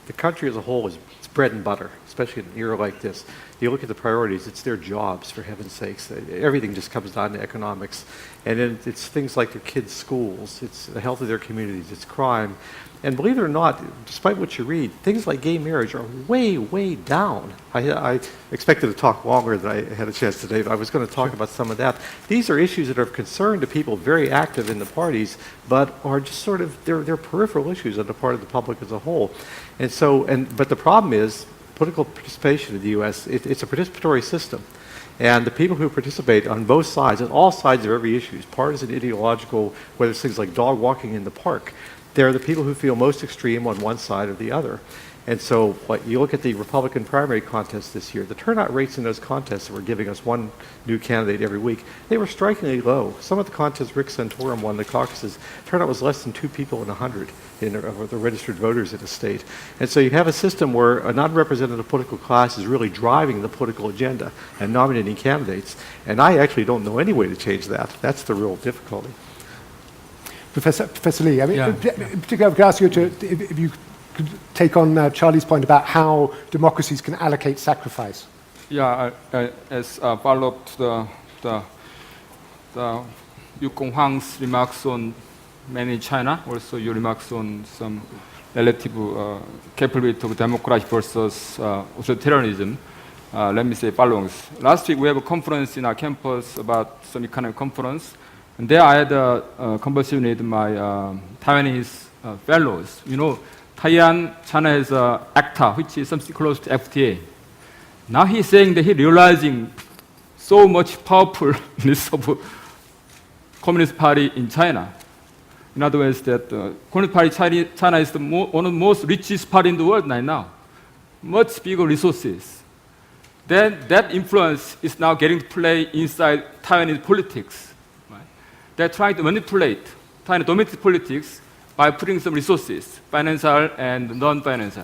the country as a whole is it's bread and butter, especially in an era like this. You look at the priorities, it's their jobs, for heaven's sakes. Everything just comes down to economics. And then it's things like their kids' schools, it's the health of their communities, it's crime. And believe it or not, despite what you read, things like gay marriage are way, way down. I expected to talk longer than I had a chance today, but I was going to talk about some of that. These are issues that are of concern to people very active in the parties, but are just sort of, they're peripheral issues on the part of the public as a whole. And so, but the problem is, political participation in the U.S., it's a participatory system. And the people who participate on both sides, on all sides of every issue, partisan, ideological, whether it's things like dog walking in the park, they're the people who feel most extreme on one side or the other. And so you look at the Republican primary contest this year, the turnout rates in those contests that were giving us one new candidate every week, they were strikingly low. Some of the contests Rick Santorum won the caucuses, turnout was less than 2 people in 100 of the registered voters in the state. And so you have a system where a non-representative political class is really driving the political agenda and nominating candidates. And I actually don't know any way to change that. That's the real difficulty. Professor Lee, I mean, in particular, I could ask you if you could take on Charlie's point about how democracies can allocate sacrifice. Yeah, as a follow-up to the Yukon Huang's remarks on man in China, also your remarks on some relative capability of democracy versus authoritarianism, let me say following. Last week we have a conference in our campus about some economic conference, and there I had a conversation with my Taiwanese fellows. You know, China has ACTA, which is something close to FTA. Now he's saying that he's realizing so much powerfulness of Communist Party in China. In other words, that Communist Party China is one of the most richest party in the world right now. Much bigger resources. Then that influence is now getting to play inside Taiwanese politics. Right? They're trying to manipulate Taiwanese domestic politics by putting some resources, financial and non-financial.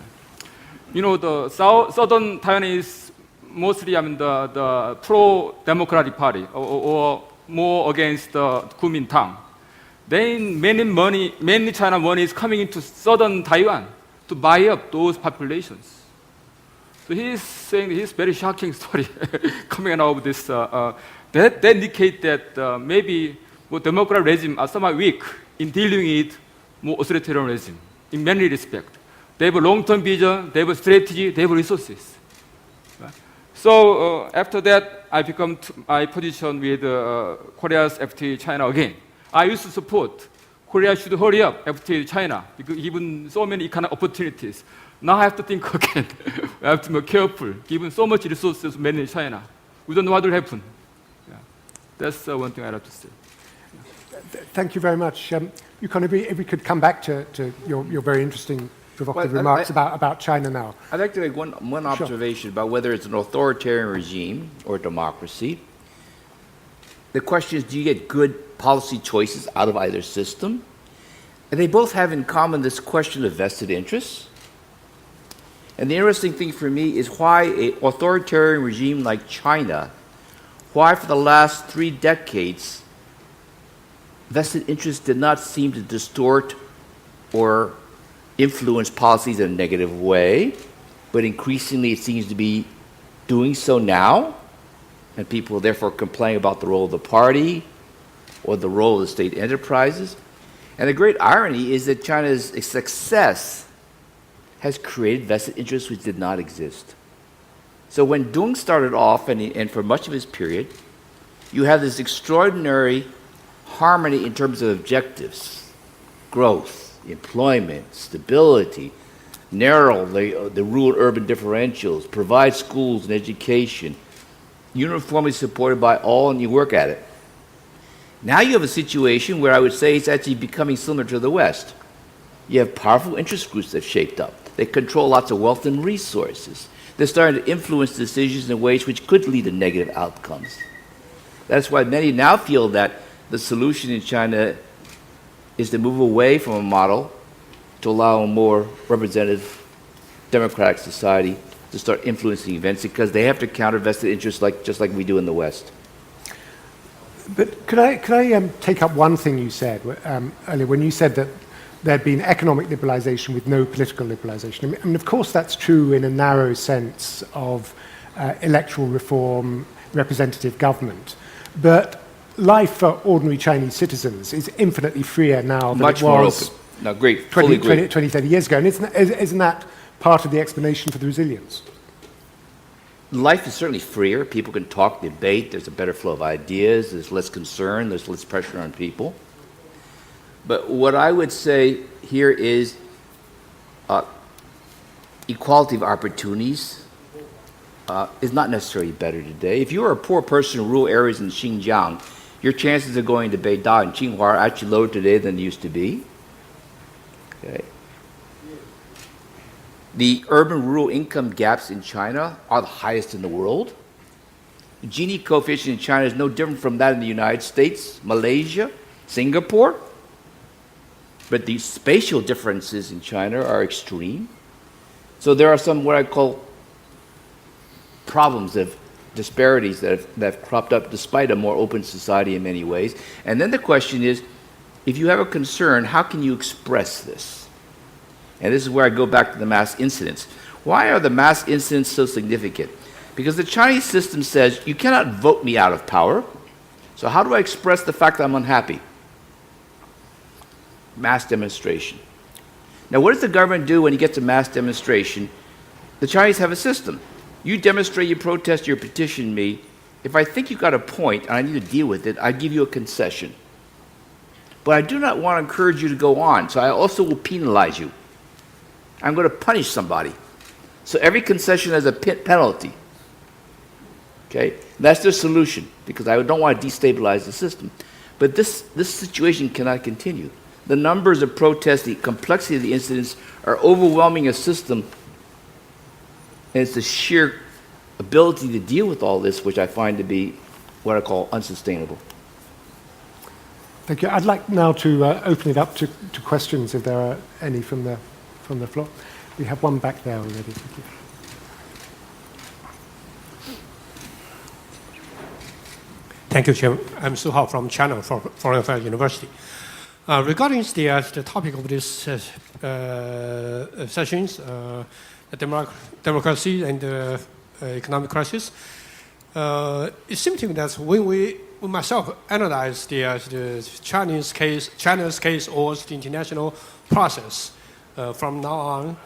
You know, the southern Taiwanese, mostly, the pro-democratic party, or more against the Kuomintang. Then many China money is coming into southern Taiwan to buy up those populations. So he's saying his very shocking story coming out of this. That indicate that maybe more democratic regime are somewhat weak in dealing with more authoritarian regime in many respects. They have a long-term vision, they have a strategy, they have resources. Right? So after that, I become my position with Korea's FTA China again. I used to support Korea should hurry up FTA China because given so many economic opportunities. Now I have to think again. I have to be careful. Given so much resources made in China, we don't know what will happen. Yeah. That's one thing I have to say. Thank you very much. Yukon, if we could come back to your very interesting, provocative remarks about China now. I'd like to make one observation about whether it's an authoritarian regime or democracy. The question is, do you get good policy choices out of either system? And they both have in common this question of vested interests. And the interesting thing for me is why an authoritarian regime like China, why for the last 3 decades, vested interests did not seem to distort or influence policies in a negative way, but increasingly it seems to be doing so now, and people therefore complain about the role of the party or the role of the state enterprises. And the great irony is that China's success has created vested interests which did not exist. So when Deng started off, and for much of his period, you have this extraordinary harmony in terms of objectives: growth, employment, stability, narrow the rural-urban differentials, provide schools and education, uniformly supported by all, and you work at it. Now you have a situation where I would say it's actually becoming similar to the West. You have powerful interest groups that have shaped up. They control lots of wealth and resources. They're starting to influence decisions in ways which could lead to negative outcomes. That's why many now feel that the solution in China is to move away from a model to allow a more representative democratic society to start influencing events, because they have to counter vested interests just like we do in the West. But could I take up one thing you said earlier when you said that there'd been economic liberalization with no political liberalization. I mean, of course, that's true in a narrow sense of electoral reform, representative government. But life for ordinary Chinese citizens is infinitely freer now than Much it more was open. No, great. Fully agree. 20, 30 years ago. And isn't that part of the explanation for the resilience? Life is certainly freer. People can talk, debate. There's a better flow of ideas. There's less concern. There's less pressure on people. But what I would say here is equality of opportunities is not necessarily better today. If you are a poor person in rural areas in Xinjiang, your chances of going to Beida and Tsinghua are actually lower today than they used to be. Okay. The urban-rural income gaps in China are the highest in the world. The Gini coefficient in China is no different from that in the United States, Malaysia, Singapore. But the spatial differences in China are extreme. So there are some what I call problems of disparities that have cropped up despite a more open society in many ways. And then the question is, if you have a concern, how can you express this? And this is where I go back to the mass incidents. Why are the mass incidents so significant? Because the Chinese system says, you cannot vote me out of power. So how do I express the fact that I'm unhappy? Mass demonstration. Now, what does the government do when you get to mass demonstration? The Chinese have a system. You demonstrate, you protest, you petition me. If I think you've got a point and I need to deal with it, I give you a concession. But I do not want to encourage you to go on, so I also will penalize you. I'm going to punish somebody. So every concession has a penalty. Okay? That's their solution, because I don't want to destabilize the system. But this situation cannot continue. The numbers of protests, the complexity of the incidents are overwhelming a system, and it's the sheer ability to deal with all this which I find to be what I call unsustainable. Thank you. I'd like now to open it up to questions, if there are any from the floor. We have one back there already. Thank you. Thank you, Chairman. I'm Su Hao from China Foreign Affairs University. Regarding the topic of this sessions, democracy and economic crisis, it seems to me that when we myself analyze the China's case or the international process from now on,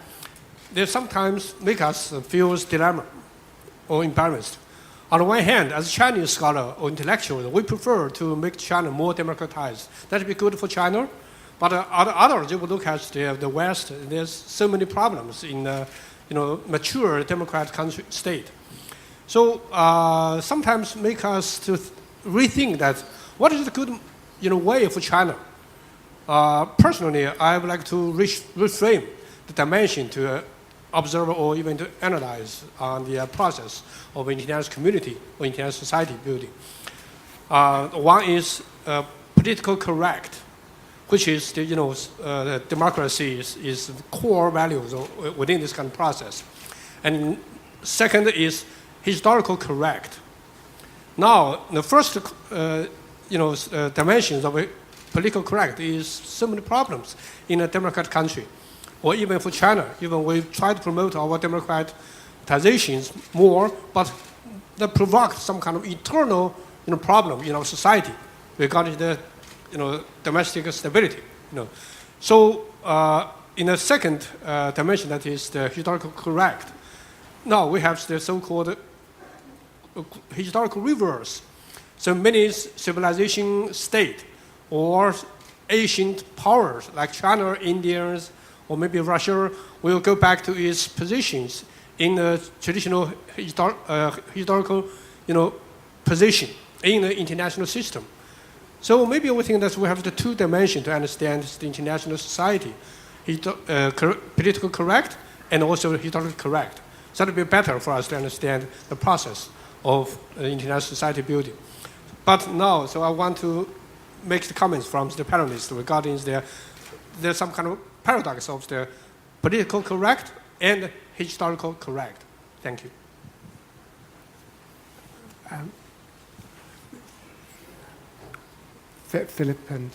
they sometimes make us feel dilemma or embarrassed. On the one hand, as a Chinese scholar or intellectual, we prefer to make China more democratized. That would be good for China. But others, you would look at the West, there's so many problems in mature democratic country state. So sometimes make us to rethink that what is the good way for China. Personally, I would like to reframe the dimension to observe or even to analyze on the process of international community or international society building. One is political correct, which is the democracy is core values within this kind of process. And second is historical correct. Now, the first dimensions of political correct is so many problems in a democratic country, or even for China. Even we try to promote our democratizations more, but that provoked some kind of internal problem in our society regarding the domestic stability. So in the second dimension, that is the historical correct. Now we have the so-called historical reverse. So many civilization state or ancient powers like China, Indians, or maybe Russia will go back to its positions in the traditional historical position in the international system. So maybe we think that we have the two dimensions to understand the international society, political correct and also historical correct. So that would be better for us to understand the process of international society building. But now, so I want to make the comments from the panelists regarding there's some kind of paradox of the political correct and historical correct. Thank you. Philip and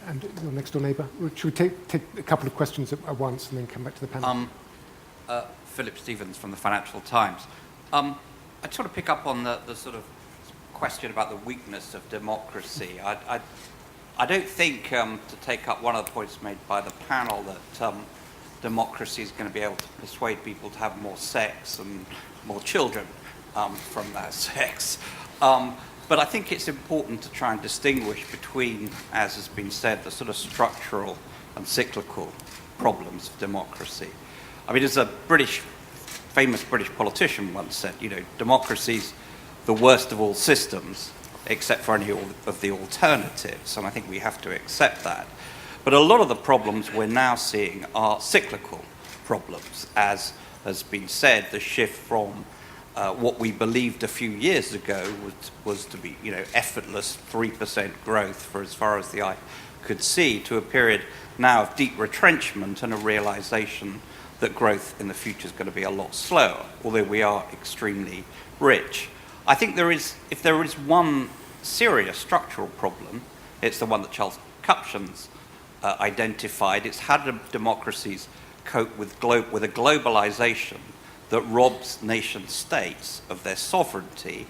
And your next door neighbour. Should we take a couple of questions at once and then come back to the panel? Philip Stevens from the Financial Times. I just want to pick up on the sort of question about the weakness of democracy. I don't think, to take up one of the points made by the panel, that democracy is going to be able to persuade people to have more sex and more children from that sex. But I think it's important to try and distinguish between, as has been said, the sort of structural and cyclical problems of democracy. I mean, as a famous British politician once said, democracy's the worst of all systems, except for any of the alternatives, and I think we have to accept that. But a lot of the problems we're now seeing are cyclical problems, as has been said, the shift from what we believed a few years ago was to be, effortless 3% growth for as far as the eye could see, to a period now of deep retrenchment and a realization that growth in the future is going to be a lot slower, although we are extremely rich. I think if there is one serious structural problem, it's the one that Charles Kupchan's identified. It's how do democracies cope with a globalization that robs nation states of their sovereignty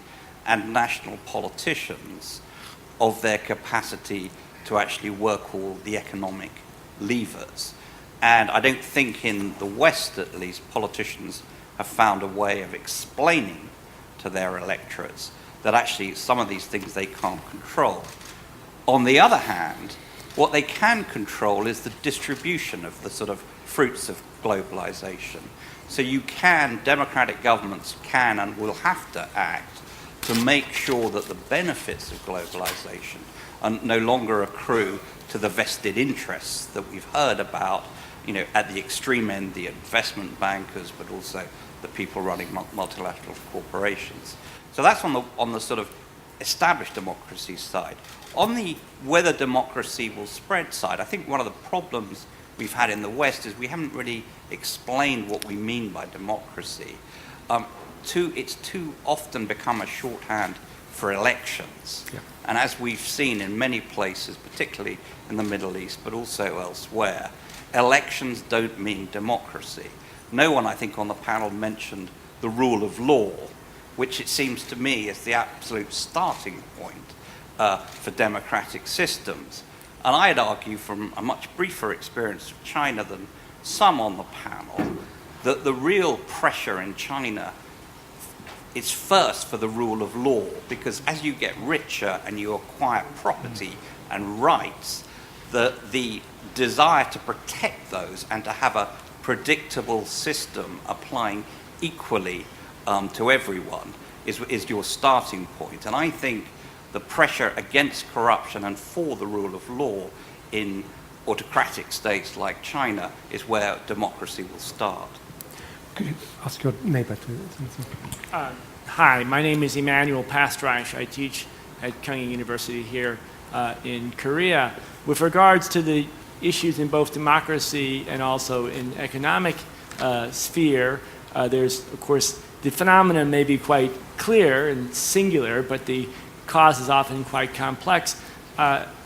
and national politicians of their capacity to actually work all the economic levers. And I don't think in the West, at least, politicians have found a way of explaining to their electorates that actually some of these things they can't control. On the other hand, what they can control is the distribution of the sort of fruits of globalization. So democratic governments can and will have to act to make sure that the benefits of globalization no longer accrue to the vested interests that we've heard about, at the extreme end, the investment bankers, but also the people running multilateral corporations. So that's on the sort of established democracy side. On the whether democracy will spread side, I think one of the problems we've had in the West is we haven't really explained what we mean by democracy. It's too often become a shorthand for elections. Yeah. And as we've seen in many places, particularly in the Middle East, but also elsewhere, elections don't mean democracy. No one, I think, on the panel mentioned the rule of law, which it seems to me is the absolute starting point for democratic systems. And I'd argue from a much briefer experience of China than some on the panel, that the real pressure in China is first for the rule of law, because as you get richer and you acquire property and rights, the desire to protect those and to have a predictable system applying equally to everyone is your starting point. And I think the pressure against corruption and for the rule of law in autocratic states like China is where democracy will start. Could you ask your neighbor to... Hi, my name is Emmanuel Pastreich. I teach at Keun University here in Korea. With regards to the issues in both democracy and also in economic sphere, there's, of course, the phenomenon may be quite clear and singular, but the cause is often quite complex.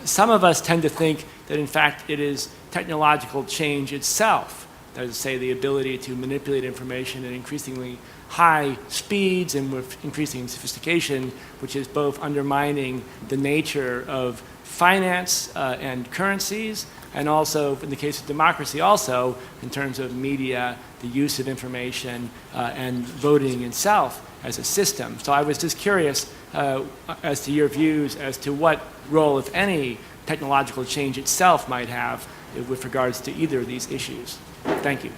Some of us tend to think that, in fact, it is technological change itself, that is to say, the ability to manipulate information at increasingly high speeds and with increasing sophistication, which is both undermining the nature of finance and currencies, and also, in the case of democracy, also in terms of media, the use of information, and voting itself as a system. So I was just curious as to your views as to what role, if any, technological change itself might have with regards to either of these issues. Thank you.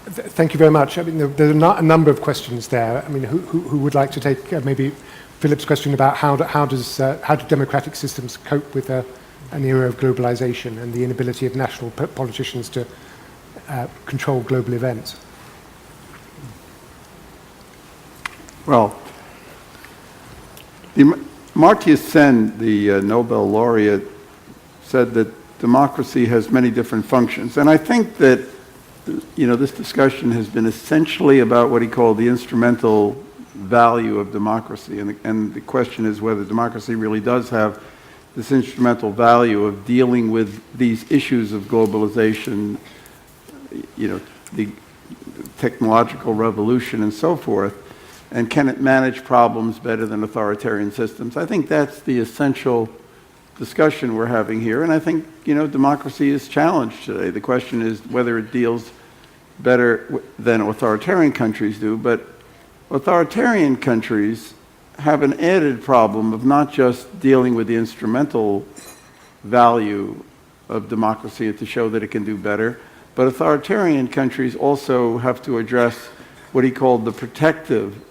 Thank you very much. I mean, there are a number of questions there. I mean, who would like to take maybe Philip's question about how do democratic systems cope with an era of globalization and the inability of national politicians to control global events? Well, Amartya Sen, the Nobel laureate, said that democracy has many different functions. And I think that, this discussion has been essentially about what he called the instrumental value of democracy. And the question is whether democracy really does have this instrumental value of dealing with these issues of globalization, the technological revolution and so forth, and can it manage problems better than authoritarian systems? I think that's the essential discussion we're having here, and I think, democracy is challenged today. The question is whether it deals better than authoritarian countries do, but authoritarian countries have an added problem of not just dealing with the instrumental value of democracy to show that it can do better, but authoritarian countries also have to address what he called the protective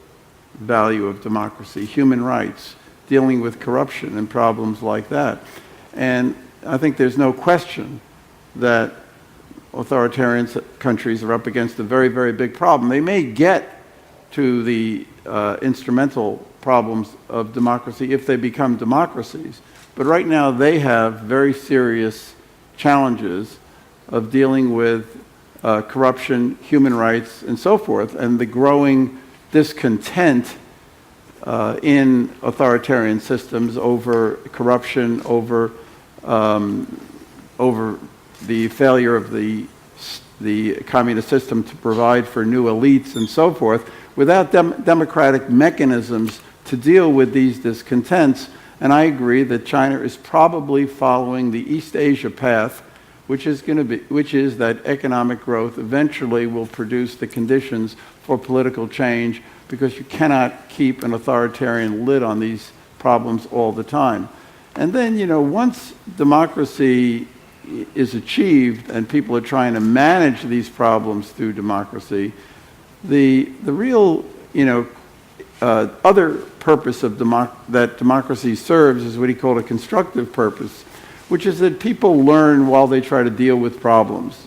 value of democracy, human rights, dealing with corruption and problems like that. And I think there's no question that authoritarian countries are up against a very, very big problem. They may get to the instrumental problems of democracy if they become democracies, but right now they have very serious challenges of dealing with corruption, human rights, and so forth, and the growing discontent in authoritarian systems over corruption, over the failure of the communist system to provide for new elites and so forth, without democratic mechanisms to deal with these discontents. And I agree that China is probably following the East Asia path, which is that economic growth eventually will produce the conditions for political change, because you cannot keep an authoritarian lid on these problems all the time. And then, once democracy is achieved and people are trying to manage these problems through democracy, the real, other purpose of that democracy serves is what he called a constructive purpose, which is that people learn while they try to deal with problems.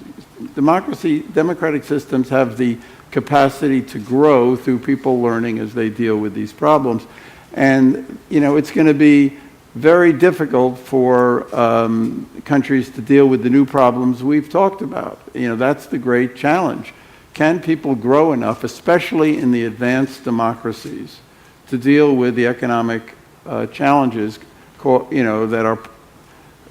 Democratic systems have the capacity to grow through people learning as they deal with these problems. And, it's going to be very difficult for countries to deal with the new problems we've talked about. That's the great challenge. Can people grow enough, especially in the advanced democracies, to deal with the economic challenges, that are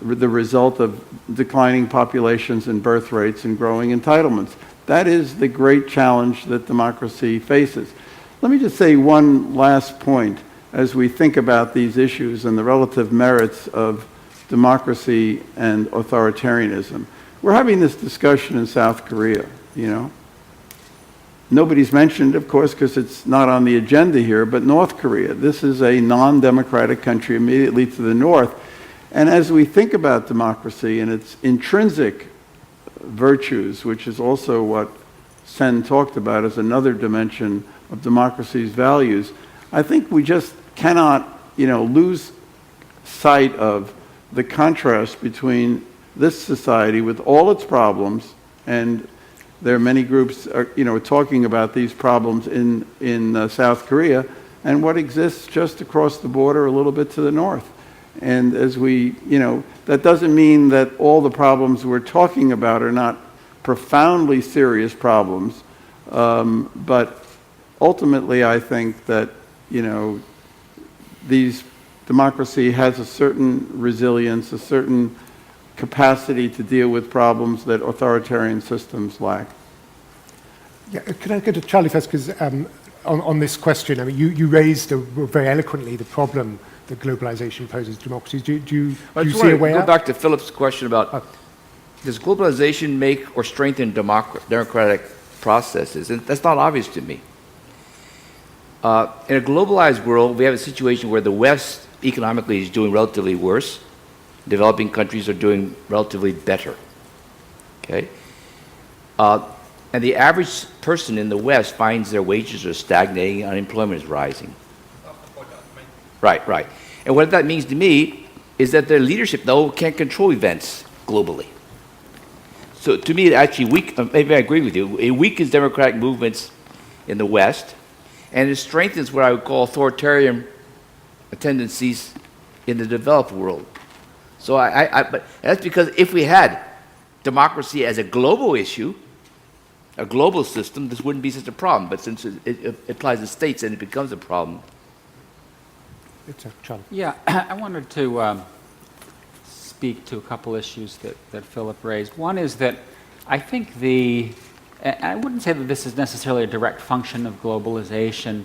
the result of declining populations and birth rates and growing entitlements? That is the great challenge that democracy faces. Let me just say one last point as we think about these issues and the relative merits of democracy and authoritarianism. We're having this discussion in South Korea, Nobody's mentioned, of course, because it's not on the agenda here, but North Korea. This is a non-democratic country immediately to the north. And as we think about democracy and its intrinsic virtues, which is also what Sen talked about as another dimension of democracy's values, I think we just cannot, lose sight of the contrast between this society with all its problems, and there are many groups, talking about these problems in South Korea, and what exists just across the border a little bit to the north. And as we, that doesn't mean that all the problems we're talking about are not profoundly serious problems, but ultimately I think that, democracy has a certain resilience, a certain capacity to deal with problems that authoritarian systems lack. Yeah, can I go to Charlie first? Because on this question, you raised very eloquently the problem that globalization poses to democracies. Do you see a way out? Go back to Philip's question about does globalization make or strengthen democratic processes? And that's not obvious to me. In a globalized world, we have a situation where the West economically is doing relatively worse. Developing countries are doing relatively better. Okay? And the average person in the West finds their wages are stagnating, unemployment is rising. Right. And what that means to me is that their leadership, though, can't control events globally. So to me, it actually maybe I agree with you, it weakens democratic movements in the West, and it strengthens what I would call authoritarian tendencies in the developed world. So but that's because if we had democracy as a global issue, a global system, this wouldn't be such a problem. But since it applies to states, and it becomes a problem. It's Charlie. Yeah, I wanted to speak to a couple issues that Philip raised. One is that I think I wouldn't say that this is necessarily a direct function of globalization,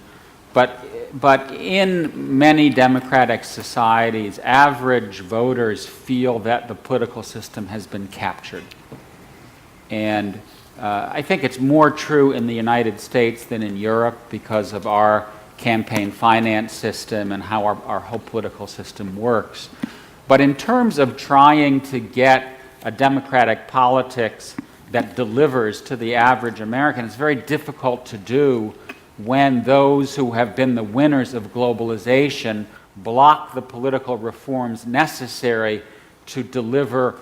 but in many democratic societies, average voters feel that the political system has been captured. And I think it's more true in the United States than in Europe because of our campaign finance system and how our whole political system works. But in terms of trying to get a democratic politics that delivers to the average American, it's very difficult to do when those who have been the winners of globalization block the political reforms necessary to deliver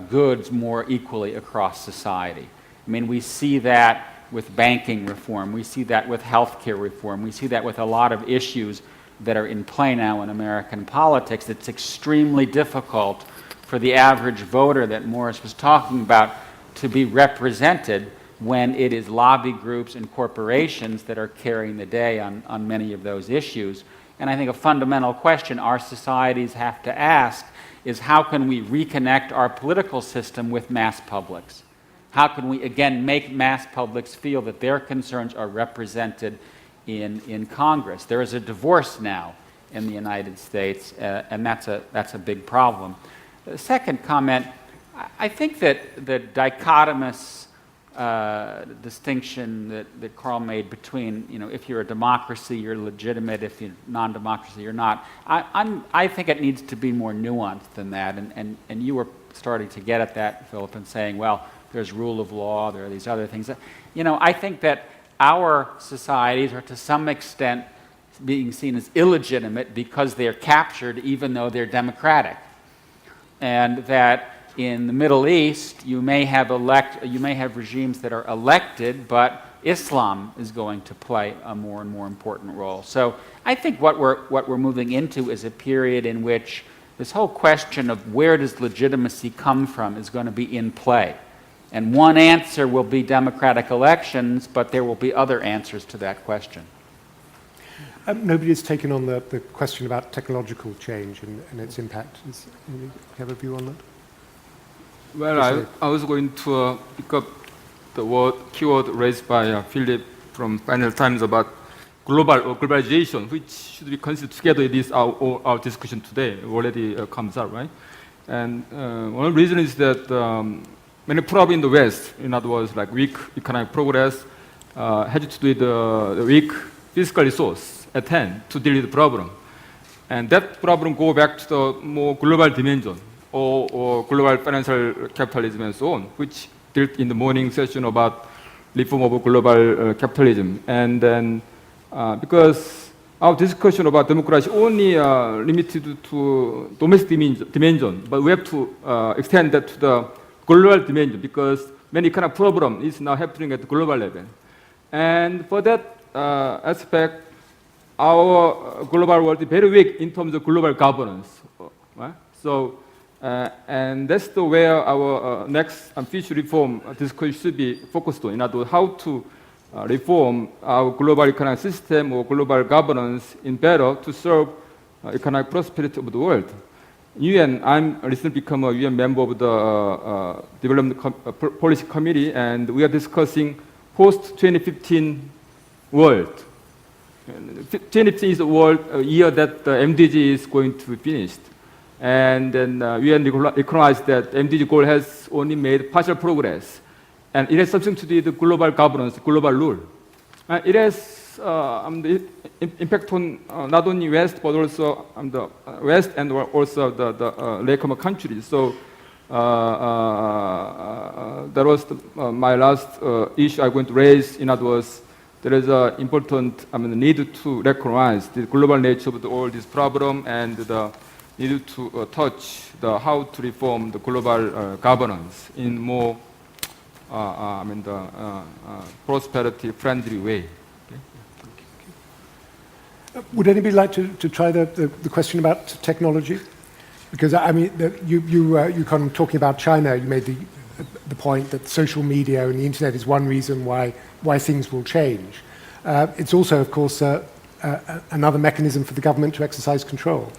goods more equally across society. I mean, we see that with banking reform, we see that with healthcare reform, we see that with a lot of issues that are in play now in American politics. It's extremely difficult for the average voter that Morris was talking about to be represented when it is lobby groups and corporations that are carrying the day on many of those issues. And I think a fundamental question our societies have to ask is how can we reconnect our political system with mass publics? How can we, again, make mass publics feel that their concerns are represented in Congress? There is a divorce now in the United States, and that's a big problem. The second comment, I think that the dichotomous distinction that Carl made between, if you're a democracy, you're legitimate, if you're non-democracy, you're not. I think it needs to be more nuanced than that, and you were starting to get at that, Philip, and saying, well, there's rule of law, there are these other things. I think that our societies are to some extent being seen as illegitimate because they're captured even though they're democratic. And that in the Middle East, you may have regimes that are elected, but Islam is going to play a more and more important role. So I think what we're moving into is a period in which this whole question of where does legitimacy come from is going to be in play. And one answer will be democratic elections, but there will be other answers to that question. Nobody has taken on the question about technological change and its impact. Do you have a view on that? Well, I was going to pick up the keyword raised by Philip from Financial Times about globalization, which should be considered together in this our discussion today. Already comes up, right? And one reason is that many problems in the West, in other words, like weak economic progress, had to do with the weak fiscal resource at hand to deal with the problem. And that problem go back to the more global dimension, or global financial capitalism and so on, which dealt in the morning session about reform of global capitalism. And then because our discussion about democracy only limited to domestic dimension, but we have to extend that to the global dimension because many kind of problem is now happening at the global level. And for that aspect, our global world is very weak in terms of global governance. Right? So, and that's the where our next and future reform discussion should be focused on. In other words, how to reform our global economic system or global governance in better to serve economic prosperity of the world. UN, I'm recently become a UN member of the Development Policy Committee, and we are discussing post-2015 world. 2015 is the world year that the MDG is going to be finished. And then UN recognized that MDG goal has only made partial progress. And it has something to do with the global governance, global rule. It has the impact on not only West, but also the West and also the later countries. So that was my last issue I'm going to raise. In other words, there is an important need to recognize the global nature of all this problem and the need to touch the how to reform the global governance in more prosperity-friendly way. Would anybody like to try the question about technology? Because I mean, you kind of talking about China, you made the point that social media and the internet is one reason why things will change. It's also, of course, another mechanism for the government to exercise control.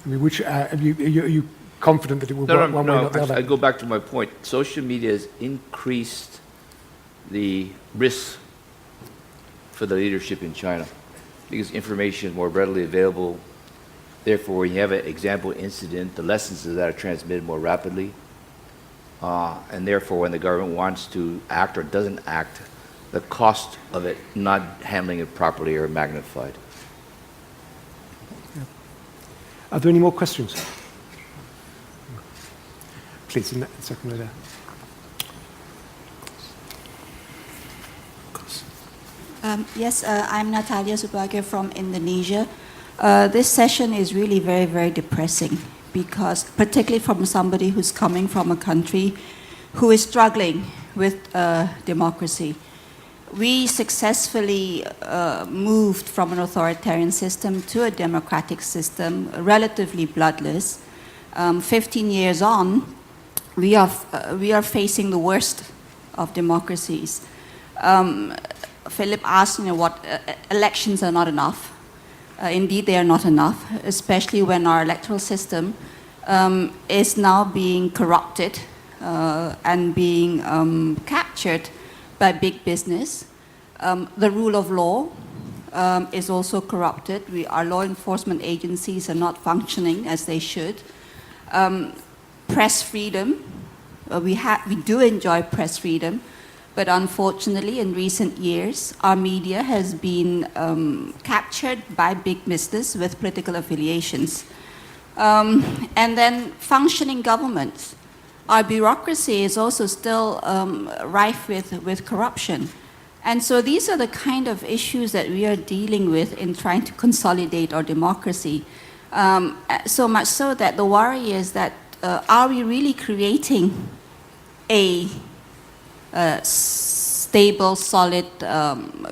I mean, which, are you confident that it will work one way or not the other? I go back to my point. Social media has increased the risk for the leadership in China because information is more readily available. Therefore, when you have an example incident, the lessons of that are transmitted more rapidly. And therefore, when the government wants to act or doesn't act, the cost of it not handling it properly are magnified. Yeah. Are there any more questions? Please, in that second row there. Yes, I'm Natalia Subagia from Indonesia. This session is really very, very depressing because, particularly from somebody who's coming from a country who is struggling with democracy. We successfully moved from an authoritarian system to a democratic system, relatively bloodless. 15 years on, we are facing the worst of democracies. Philip asked, what elections are not enough. Indeed, they are not enough, especially when our electoral system is now being corrupted and being captured by big business. The rule of law is also corrupted. Our law enforcement agencies are not functioning as they should. Press freedom, we do enjoy press freedom, but unfortunately in recent years our media has been captured by big business with political affiliations. And then functioning governments. Our bureaucracy is also still rife with corruption. And so these are the kind of issues that we are dealing with in trying to consolidate our democracy. So much so that the worry is that are we really creating a stable, solid,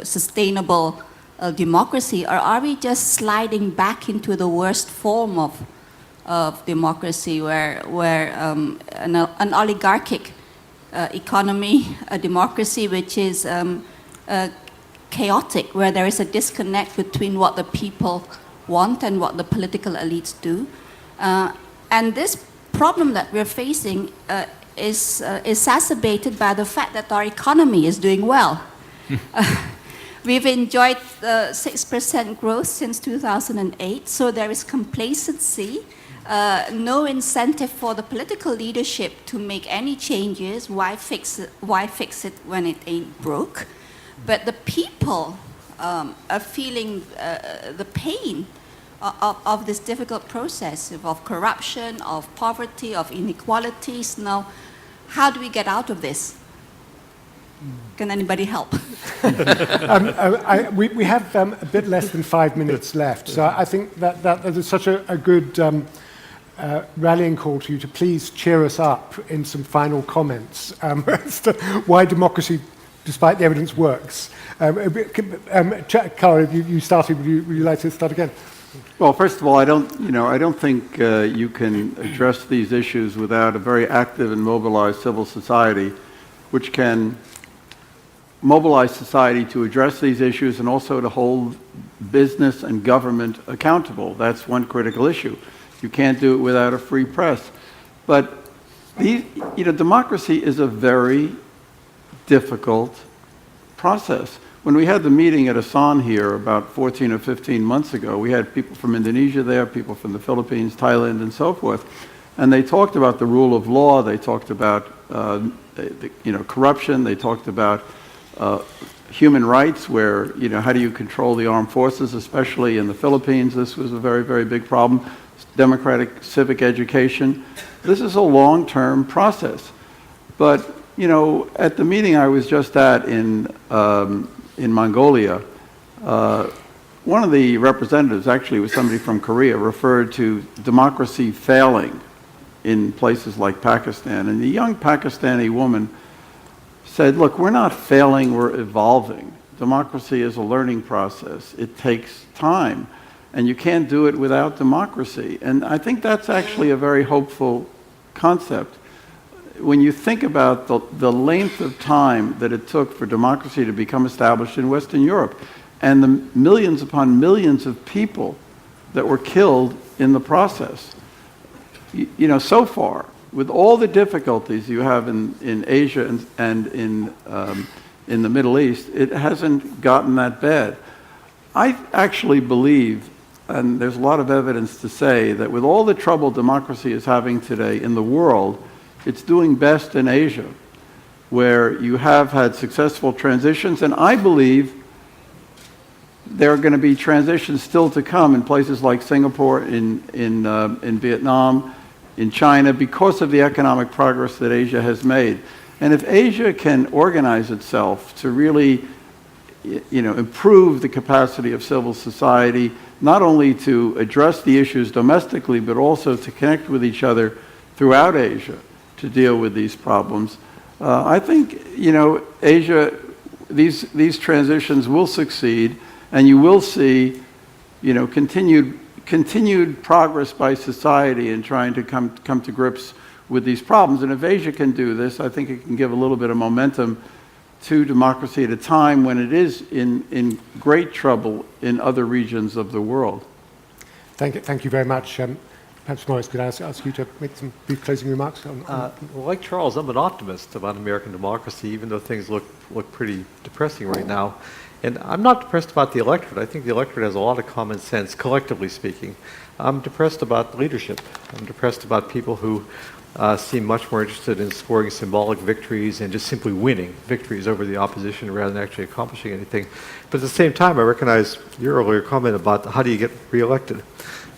sustainable democracy, or are we just sliding back into the worst form of democracy, where an oligarchic economy, a democracy which is chaotic, where there is a disconnect between what the people want and what the political elites do. And this problem that we're facing is exacerbated by the fact that our economy is doing well. We've enjoyed 6% growth since 2008, so there is complacency, no incentive for the political leadership to make any changes. Why fix it when it ain't broke? But the people are feeling the pain of this difficult process of corruption, of poverty, of inequalities. Now, how do we get out of this? Can anybody help? We have a bit less than 5 minutes left, so I think that is such a good rallying call to you to please cheer us up in some final comments as to why democracy, despite the evidence, works. Carl, you started. Would you like to start again? Well, first of all, I don't think you can address these issues without a very active and mobilized civil society, which can mobilize society to address these issues and also to hold business and government accountable. That's one critical issue. You can't do it without a free press. But democracy is a very difficult process. When we had the meeting at Asan here about 14 or 15 months ago, we had people from Indonesia there, people from the Philippines, Thailand, and so forth. And they talked about the rule of law, they talked about corruption, they talked about human rights, where, how do you control the armed forces, especially in the Philippines. This was a very, very big problem. Democratic civic education. This is a long-term process. But, at the meeting I was just at in Mongolia, one of the representatives, actually was somebody from Korea, referred to democracy failing in places like Pakistan. And the young Pakistani woman said, look, we're not failing, we're evolving. Democracy is a learning process. It takes time. And you can't do it without democracy. And I think that's actually a very hopeful concept. When you think about the length of time that it took for democracy to become established in Western Europe, and the millions upon millions of people that were killed in the process. You know, so far, with all the difficulties you have in Asia and in the Middle East, it hasn't gotten that bad. I actually believe, and there's a lot of evidence to say, that with all the trouble democracy is having today in the world, it's doing best in Asia, where you have had successful transitions, and I believe there are going to be transitions still to come in places like Singapore, in Vietnam, in China, because of the economic progress that Asia has made. And if Asia can organize itself to really, you know, improve the capacity of civil society, not only to address the issues domestically, but also to connect with each other throughout Asia to deal with these problems, I think, you know, Asia, these transitions will succeed, and you will see, you know, continued progress by society in trying to come to grips with these problems. And if Asia can do this, I think it can give a little bit of momentum to democracy at a time when it is in great trouble in other regions of the world. Thank you very much. Perhaps, Maurice, could I ask you to make some brief closing remarks? Well, like Charles, I'm an optimist about American democracy, even though things look pretty depressing right now. And I'm not depressed about the electorate. I think the electorate has a lot of common sense, collectively speaking. I'm depressed about leadership. I'm depressed about people who seem much more interested in scoring symbolic victories and just simply winning victories over the opposition rather than actually accomplishing anything. But at the same time, I recognize your earlier comment about how do you get reelected.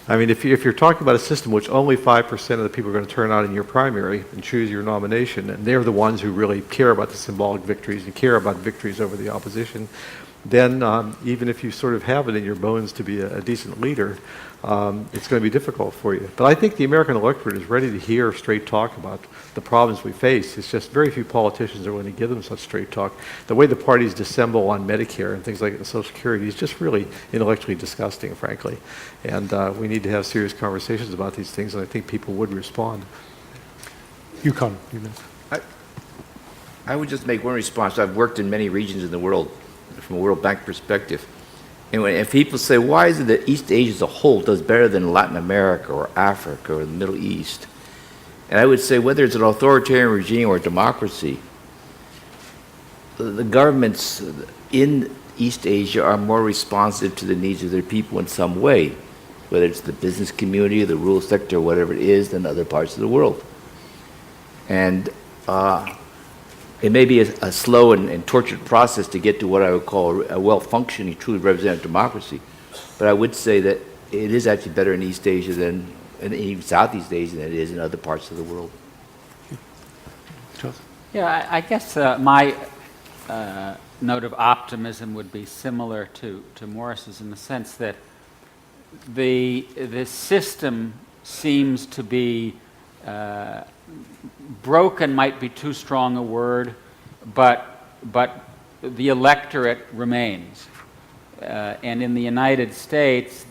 I mean, if you're talking about a system which only 5% of the people are going to turn out in your primary and choose your nomination, and they're the ones who really care about the symbolic victories and care about victories over the opposition, then even if you sort of have it in your bones to be a decent leader, it's going to be difficult for you. But I think the American electorate is ready to hear straight talk about the problems we face. It's just very few politicians are willing to give them such straight talk. The way the parties dissemble on Medicare and things like Social Security is just really intellectually disgusting, frankly. And we need to have serious conversations about these things, and I think people would respond. Yukon. I would just make one response. I've worked in many regions in the world from a World Bank perspective. And if people say, why is it that East Asia as a whole does better than Latin America or Africa or the Middle East? And I would say, whether it's an authoritarian regime or a democracy, the governments in East Asia are more responsive to the needs of their people in some way, whether it's the business community, the rural sector, whatever it is, than other parts of the world. And it may be a slow and tortured process to get to what I would call a well-functioning, truly representative democracy. But I would say that it is actually better in East Asia than in even Southeast Asia than it is in other parts of the world. Yeah, I guess my note of optimism would be similar to Maurice's in the sense that the system seems to be broken might be too strong a word, but the electorate remains. And in the United States,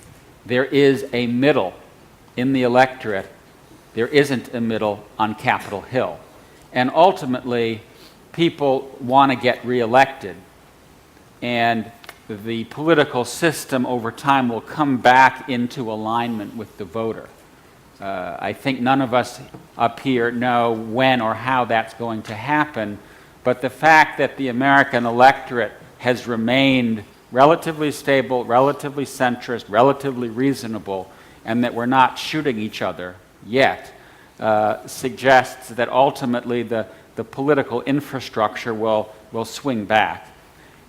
there is a middle in the electorate. There isn't a middle on Capitol Hill. And ultimately, people want to get reelected. And the political system over time will come back into alignment with the voter. I think none of us up here know when or how that's going to happen, but the fact that the American electorate has remained relatively stable, relatively centrist, relatively reasonable, and that we're not shooting each other yet, suggests that ultimately the political infrastructure will swing back.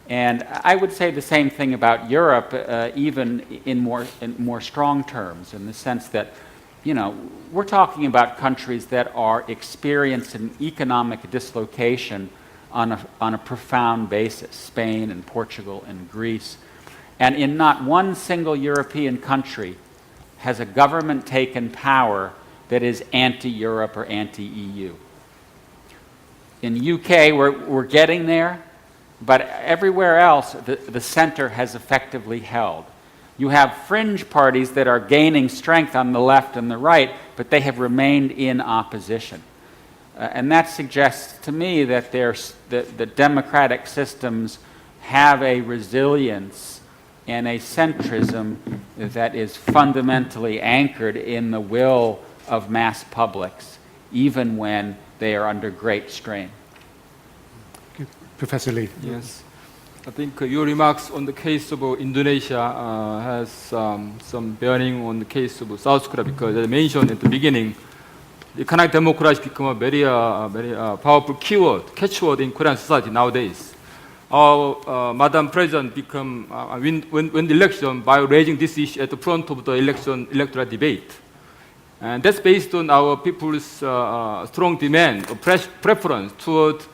And I would say the same thing about Europe, even in more strong terms, in the sense that, you know, we're talking about countries that are experiencing economic dislocation on a profound basis, Spain and Portugal and Greece. And in not one single European country has a government taken power that is anti-Europe or anti-EU. In UK, we're getting there, but everywhere else, the center has effectively held. You have fringe parties that are gaining strength on the left and the right, but they have remained in opposition. And that suggests to me that the democratic systems have a resilience in a centrism that is fundamentally anchored in the will of mass publics, even when they are under great strain. Professor Lee. Yes. I think your remarks on the case of Indonesia has some bearing on the case of South Korea, because as I mentioned at the beginning, economic democracy become a very powerful keyword, catchword in Korean society nowadays. Our Madam President become win the election by raising this issue at the front of the electoral debate, and that's based on our people's strong demand or preference toward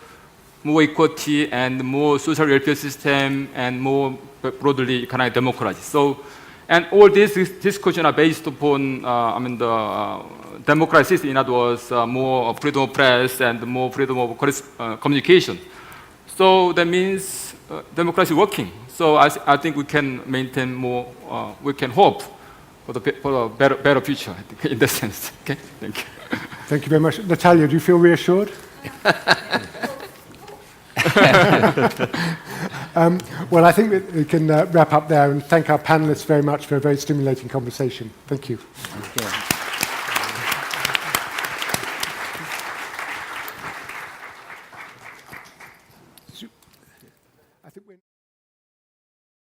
more equality and more social welfare system and more broadly economic democracy. So, and all these discussions are based upon the democratic system. In other words, more freedom of press and more freedom of communication. So that means democracy working. So I think we can maintain more. We can hope for a better future, I think, in that sense. Okay, thank you. Thank you very much, Natalia. Do you feel reassured? Well, I think that we can wrap up there and thank our panelists very much for a very stimulating conversation. Thank you. Thank you.